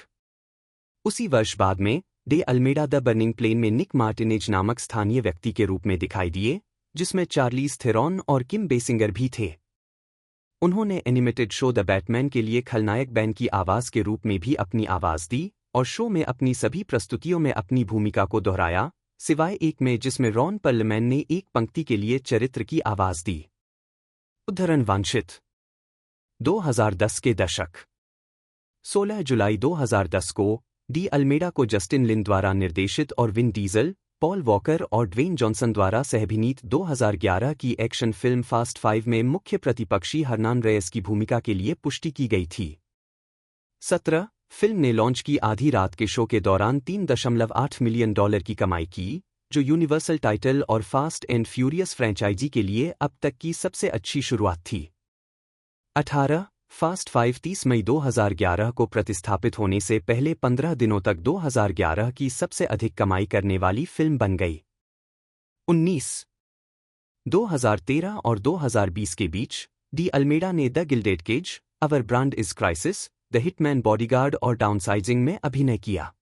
उसी वर्ष बाद में de Almeida the burning plain में निक मार्टिनेज नामक स्थानीय व्यक्ति के रूप में दिखाई दिए, जिसमें चार्लीज थेरॉन और किम बेसिंगर भी थे। उन्होंने एनिमेटेड शो द बैटमैन के लिए खलनायक बैन की आवाज़ के रूप में भी अपनी आवाज़ दी और शो में अपनी सभी प्रस्तुतियों में अपनी भूमिका को दोहराया, सिवाय एक में जिसमें रॉन पर्लमैन ने एक पंक्ति के लिए चरित्र की आवाज़ दी। उद्धरण वांछित। 2010 के दशक। 16 जुलाई 2010 को डी अल्मेडा को जस्टिन लिन द्वारा निर्देशित और विन डीजल, पॉल वॉकर और ड्वेन जॉनसन द्वारा सहअभिनीत 2011 की एक्शन फिल्म फास्ट 5 में मुख्य प्रतिपक्षी हर्नान रेयस की भूमिका के लिए पुष्टि की गई थी। 17, फिल्म ने लॉन्च की आधी रात के शो के दौरान $3.8 मिलियन की कमाई की, जो यूनिवर्सल टाइटल और फास्ट एंड फ्यूरियस फ्रेंचाइजी के लिए अब तक की सबसे अच्छी शुरुआत थी। 18, फास्ट 5 30 मई 2011 को प्रतिस्थापित होने से पहले 15 दिनों तक 2011 की सबसे अधिक कमाई करने वाली फिल्म बन गई। 19, 2013 और 2020 के बीच डी अल्मेडा ने the gilded cage, our brand is crisis, the hitman bodyguard और डाउनसाइजिंग में अभिनय किया।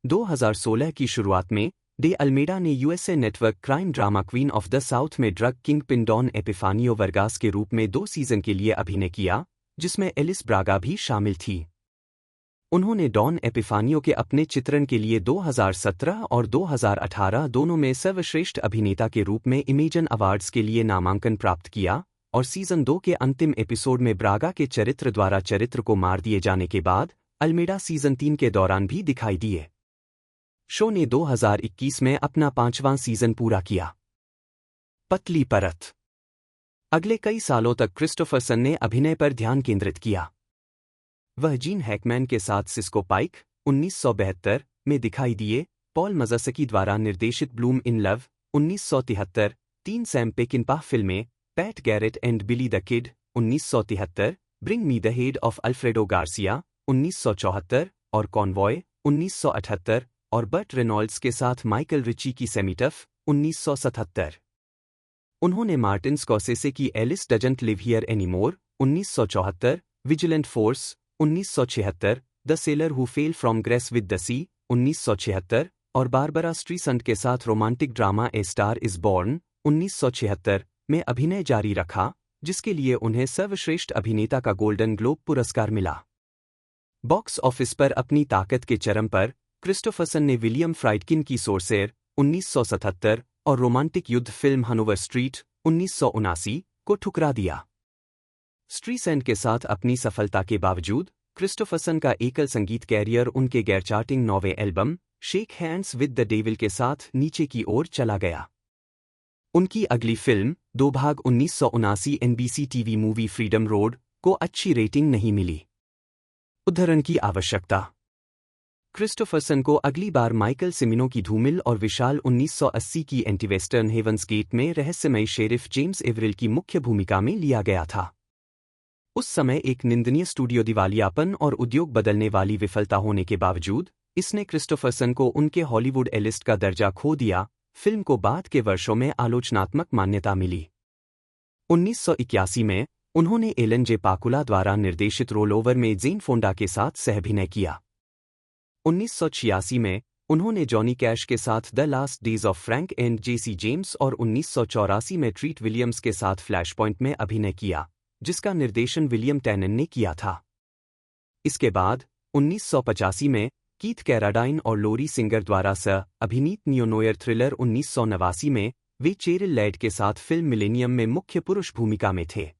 2016 की शुरुआत में डे अल्मेडा ने USA network crime drama queen of the south में drug kingpin Don Epifanio Vargas के रूप में 2 सीजन के लिए अभिनय किया, जिसमें एलिस ब्रागा भी शामिल थी। उन्होंने डॉन एपिफानियो के अपने चित्रण के लिए 2017 और 2018 दोनों में सर्वश्रेष्ठ अभिनेता के रूप में इमेजन अवार्ड्स के लिए नामांकन प्राप्त किया और सीजन 2 के अंतिम एपिसोड में ब्रागा के चरित्र द्वारा चरित्र को मार दिए जाने के बाद अल्मेडा सीजन 3 के दौरान भी दिखाई दिए। शो ने 2021 में अपना 5वां सीजन पूरा किया। पतली परत। अगले कई सालों तक क्रिस्टोफरसन ने अभिनय पर ध्यान केंद्रित किया। वह जीन हैकमैन के साथ सिस्को पाइक 1972 में दिखाई दिए, पॉल मज़ासकी द्वारा निर्देशित bloom in love 1973, 3 Sam Peckinpah फिल्में Pat Garrett and Billy the Kid 1973, bring me the head of Alfredo Garcia 1974 और कॉनवॉय 1978 और बर्ट रेनॉल्ड्स के साथ माइकल रिची की सेमीटफ 1977। उन्होंने मार्टिन स्कॉर्सेसे की Alice doesn't live here anymore 1974, vigilante force 1976, the sailor who fell from grace with the sea 1976 और Barbara Streisand के साथ romantic drama a star is born 1976 में अभिनय जारी रखा, जिसके लिए उन्हें सर्वश्रेष्ठ अभिनेता का गोल्डन ग्लोब पुरस्कार मिला। बॉक्स ऑफिस पर अपनी ताकत के चरम पर क्रिस्टोफरसन ने विलियम फ्राइडकिन की सोरसेर 1977 और रोमांटिक युद्ध फिल्म हनोवर स्ट्रीट 1979 को ठुकरा दिया। स्ट्रीसैंड के साथ अपनी सफलता के बावजूद क्रिस्टोफरसन का एकल संगीत कैरियर उनके गैरचार्टिंग 9वें album shake hands with the devil के साथ नीचे की ओर चला गया। उनकी अगली फिल्म 2 भाग 1979 NBC TV movie freedom road को अच्छी रेटिंग नहीं मिली। उद्धरण की आवश्यकता। क्रिस्टोफरसन को अगली बार माइकल सिमिनो की धूमिल और विशाल 1980 की एंटीवेस्टर्न हेवंस गेट में रहस्यमयी शेरिफ जेम्स एवरिल की मुख्य भूमिका में लिया गया था। उस समय एक निंदनीय स्टूडियो दिवालियापन और उद्योग बदलने वाली विफलता होने के बावजूद इसने क्रिस्टोफरसन को उनके हॉलीवुड एलिस्ट का दर्जा खो दिया। फिल्म को बाद के वर्षों में आलोचनात्मक मान्यता मिली। 1981 में उन्होंने एलन जे पाकुला द्वारा निर्देशित रोलओवर में जेन फोंडा के साथ सहअभिनय किया। 1986 में उन्होंने जॉनी कैश के साथ the last days of Frank and Jesse James और 1984 में ट्रीट विलियम्स के साथ फ्लैशपॉइंट में अभिनय किया, जिसका निर्देशन विलियम टैनन ने किया था। इसके बाद 1985 में कीथ कैराडाइन और लोरी सिंगर द्वारा अभिनीत नियोनोयर थ्रिलर 1989 में वे चेरिल लैड के साथ फिल्म मिलेनियम में मुख्य पुरुष भूमिका में थे।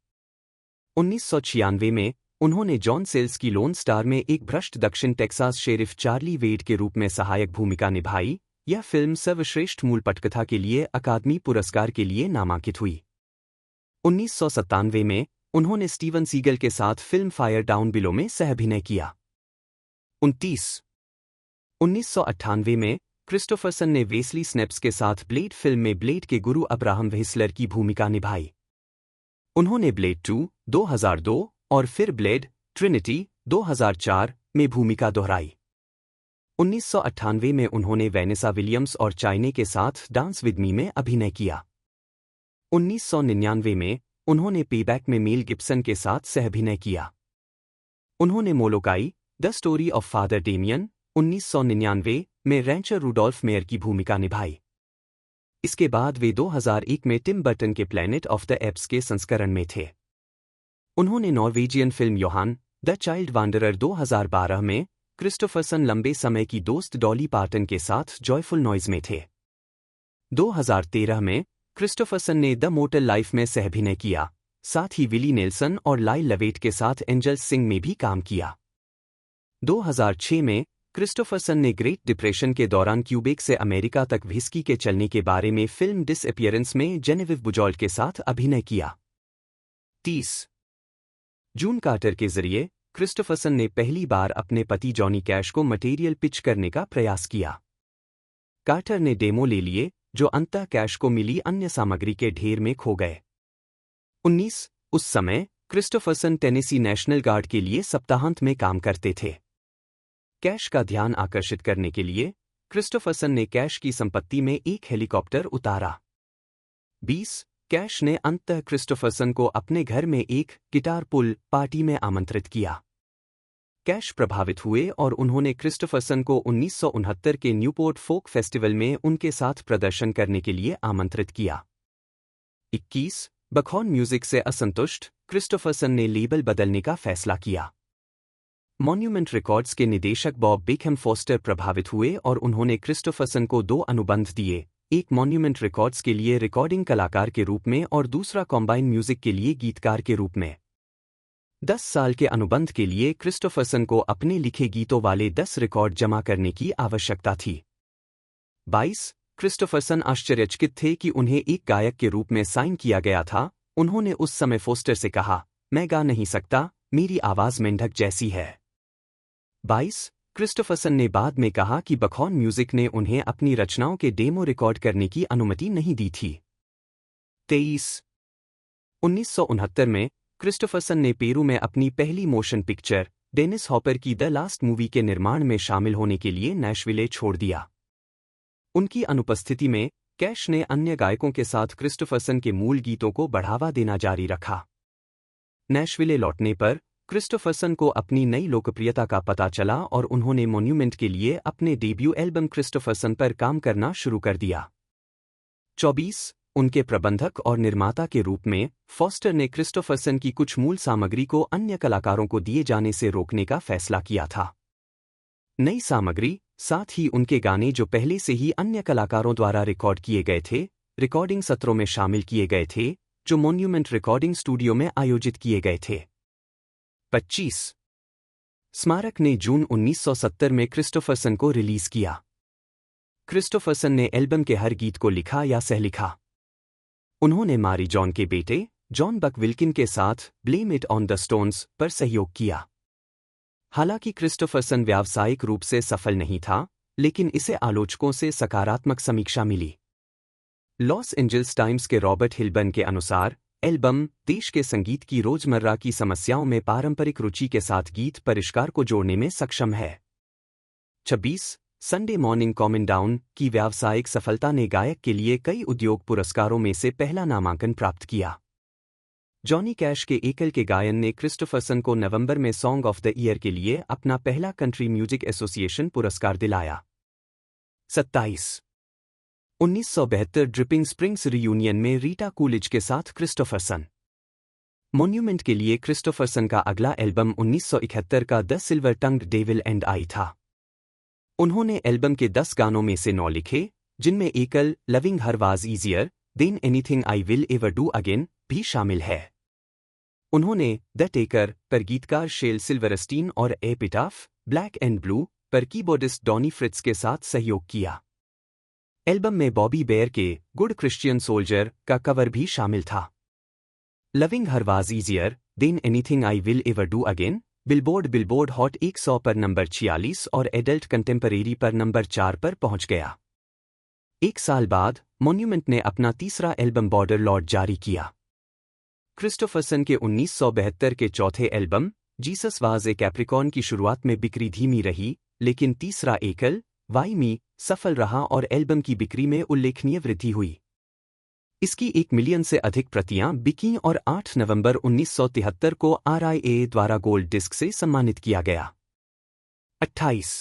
1996 में उन्होंने जॉन सेल्स की लोन स्टार में एक भ्रष्ट दक्षिण टेक्सास शेरिफ चार्ली वेड के रूप में सहायक भूमिका निभाई। यह फिल्म सर्वश्रेष्ठ मूल पटकथा के लिए अकादमी पुरस्कार के लिए नामांकित हुई। 1997 में उन्होंने स्टीवन सीगल के साथ फिल्म फायर डाउन बिलो में सहअभिनय किया। 1998 में क्रिस्टोफरसन ने वेस्ली स्नेप्स के साथ ब्लेड फिल्म में ब्लेड के गुरु अब्राहम व्हिसलर की भूमिका निभाई। उन्होंने ब्लेड 2 2002 और फिर ब्लेड ट्रिनिटी 2004 में भूमिका दोहराई। 1998 में उन्होंने वेनेसा विलियम्स और चाइने के साथ डांस विद मी में अभिनय किया। 1999 में उन्होंने पेबैक में मेल गिब्सन के साथ सहअभिनय किया। उन्होंने Molokai the story of father Damien 1999 में रैंचर रूडोल्फ मेयर की भूमिका निभाई। इसके बाद वे 2001 में टिम बर्टन के प्लैनेट ऑफ द एप्स के संस्करण में थे। उन्होंने Norwegian film Johan the child wanderer 2012 में क्रिस्टोफरसन लंबे समय की दोस्त डॉली पार्टन के साथ जॉयफुल नॉइज में थे। 2013 में क्रिस्टोफरसन ने द मोटल लाइफ में सहअभिनय किया, साथ ही विली नेल्सन और लाइल लवेट के साथ एंजल सिंग में भी काम किया। 2006 में क्रिस्टोफरसन ने ग्रेट डिप्रेशन के दौरान क्यूबेक से अमेरिका तक व्हिस्की के चलने के बारे में फिल्म डिसअपियरेंस में जेनेविव बुजॉल्ट के साथ अभिनय किया। 30 जून कार्टर के जरिए क्रिस्टोफरसन ने पहली बार अपने पति जॉनी कैश को मटेरियल पिच करने का प्रयास किया। कार्टर ने डेमो ले लिए, जो अंततः कैश को मिली अन्य सामग्री के ढेर में खो गए। 19 उस समय क्रिस्टोफरसन टेनेसी नेशनल गार्ड के लिए सप्ताहांत में काम करते थे। कैश का ध्यान आकर्षित करने के लिए क्रिस्टोफरसन ने कैश की संपत्ति में एक हेलीकॉप्टर उतारा। 20 कैश ने अंततः क्रिस्टोफरसन को अपने घर में एक गिटार पुल पार्टी में आमंत्रित किया। कैश प्रभावित हुए और उन्होंने क्रिस्टोफरसन को 1969 के न्यूपोर्ट फोक फेस्टिवल में उनके साथ प्रदर्शन करने के लिए आमंत्रित किया। 21 बकहॉर्न म्यूजिक से असंतुष्ट, क्रिस्टोफरसन ने लेबल बदलने का फैसला किया। मॉन्यूमेंट रिकॉर्ड्स के निदेशक बॉब बेकहम फोस्टर प्रभावित हुए और उन्होंने क्रिस्टोफरसन को 2 अनुबंध दिए, एक मॉन्यूमेंट रिकॉर्ड्स के लिए रिकॉर्डिंग कलाकार के रूप में और दूसरा कॉम्बाइन म्यूजिक के लिए गीतकार के रूप में। 10 साल के अनुबंध के लिए क्रिस्टोफरसन को अपने लिखे गीतों वाले 10 रिकॉर्ड जमा करने की आवश्यकता थी। 22 क्रिस्टोफरसन आश्चर्यचकित थे कि उन्हें एक गायक के रूप में साइन किया गया था। उन्होंने उस समय फोस्टर से कहा, मैं गा नहीं सकता, मेरी आवाज मेंढक जैसी है। 22 क्रिस्टोफरसन ने बाद में कहा कि बकहॉर्न म्यूजिक ने उन्हें अपनी रचनाओं के डेमो रिकॉर्ड करने की अनुमति नहीं दी थी। 23 1969 में क्रिस्टोफरसन ने पेरू में अपनी पहली मोशन पिक्चर डेनिस हॉपर की द लास्ट मूवी के निर्माण में शामिल होने के लिए नैशविले छोड़ दिया। उनकी अनुपस्थिति में कैश ने अन्य गायकों के साथ क्रिस्टोफरसन के मूल गीतों को बढ़ावा देना जारी रखा। नैशविले लौटने पर क्रिस्टोफरसन को अपनी नई लोकप्रियता का पता चला और उन्होंने मॉन्यूमेंट के लिए अपने डेब्यू एल्बम क्रिस्टोफरसन पर काम करना शुरू कर दिया। 24 उनके प्रबंधक और निर्माता के रूप में फॉस्टर ने क्रिस्टोफरसन की कुछ मूल सामग्री को अन्य कलाकारों को दिए जाने से रोकने का फैसला किया था। नई सामग्री, साथ ही उनके गाने जो पहले से ही अन्य कलाकारों द्वारा रिकॉर्ड किए गए थे, रिकॉर्डिंग सत्रों में शामिल किए गए थे, जो मॉन्यूमेंट रिकॉर्डिंग स्टूडियो में आयोजित किए गए थे। 25 स्मारक ने जून 1970 में क्रिस्टोफरसन को रिलीज किया। क्रिस्टोफरसन ने एल्बम के हर गीत को लिखा या सहलिखा। उन्होंने मारी जॉन के बेटे जॉन बक विल्किन के साथ blame it on the stones पर सहयोग किया। हालांकि क्रिस्टोफरसन व्यावसायिक रूप से सफल नहीं था, लेकिन इसे आलोचकों से सकारात्मक समीक्षा मिली। लॉस एंजल्स टाइम्स के रॉबर्ट हिलबर्न के अनुसार एल्बम देश के संगीत की रोजमर्रा की समस्याओं में पारंपरिक रुचि के साथ गीत परिष्कार को जोड़ने में सक्षम है। 26 संडे मॉर्निंग कॉमिंग डाउन की व्यावसायिक सफलता ने गायक के लिए कई उद्योग पुरस्कारों में से पहला नामांकन प्राप्त किया। जॉनी कैश के एकल के गायन ने क्रिस्टोफरसन को नवंबर में सॉन्ग ऑफ द ईयर के लिए अपना पहला कंट्री म्यूजिक एसोसिएशन पुरस्कार दिलाया। 27 1972 ड्रिपिंग स्प्रिंग्स रियूनियन में रीटा कूलिज के साथ क्रिस्टोफरसन। मॉन्यूमेंट के लिए क्रिस्टोफरसन का अगला एल्बम 1971 का the silver tongued devil and I था। उन्होंने एल्बम के 10 गानों में से 9 लिखे, जिनमें एकल loving her was easier than anything I will ever do again भी शामिल है। उन्होंने द टेकर पर गीतकार शेल सिल्वरस्टीन और एपिटाफ ब्लैक एंड ब्लू पर कीबोर्डिस्ट डॉनी फ्रिट्ज के साथ सहयोग किया। एल्बम में बॉबी बेयर के गुड क्रिश्चियन सोल्जर का कवर भी शामिल था। Loving her was easier than anything I will ever do again billboard hot 100 पर नंबर 46 और एडल्ट कंटेम्परेरी पर नंबर 4 पर पहुंच गया। एक साल बाद मॉन्यूमेंट ने अपना तीसरा एल्बम बॉर्डर लॉर्ड जारी किया। क्रिस्टोफरसन के 1972 के चौथे album Jesus was a Capricorn की शुरुआत में बिक्री धीमी रही, लेकिन तीसरा एकल वाई मी सफल रहा और एल्बम की बिक्री में उल्लेखनीय वृद्धि हुई। इसकी 1 मिलियन से अधिक प्रतियां बिकीं और 8 नवंबर 1973 को RIAA द्वारा गोल्ड डिस्क से सम्मानित किया गया। 28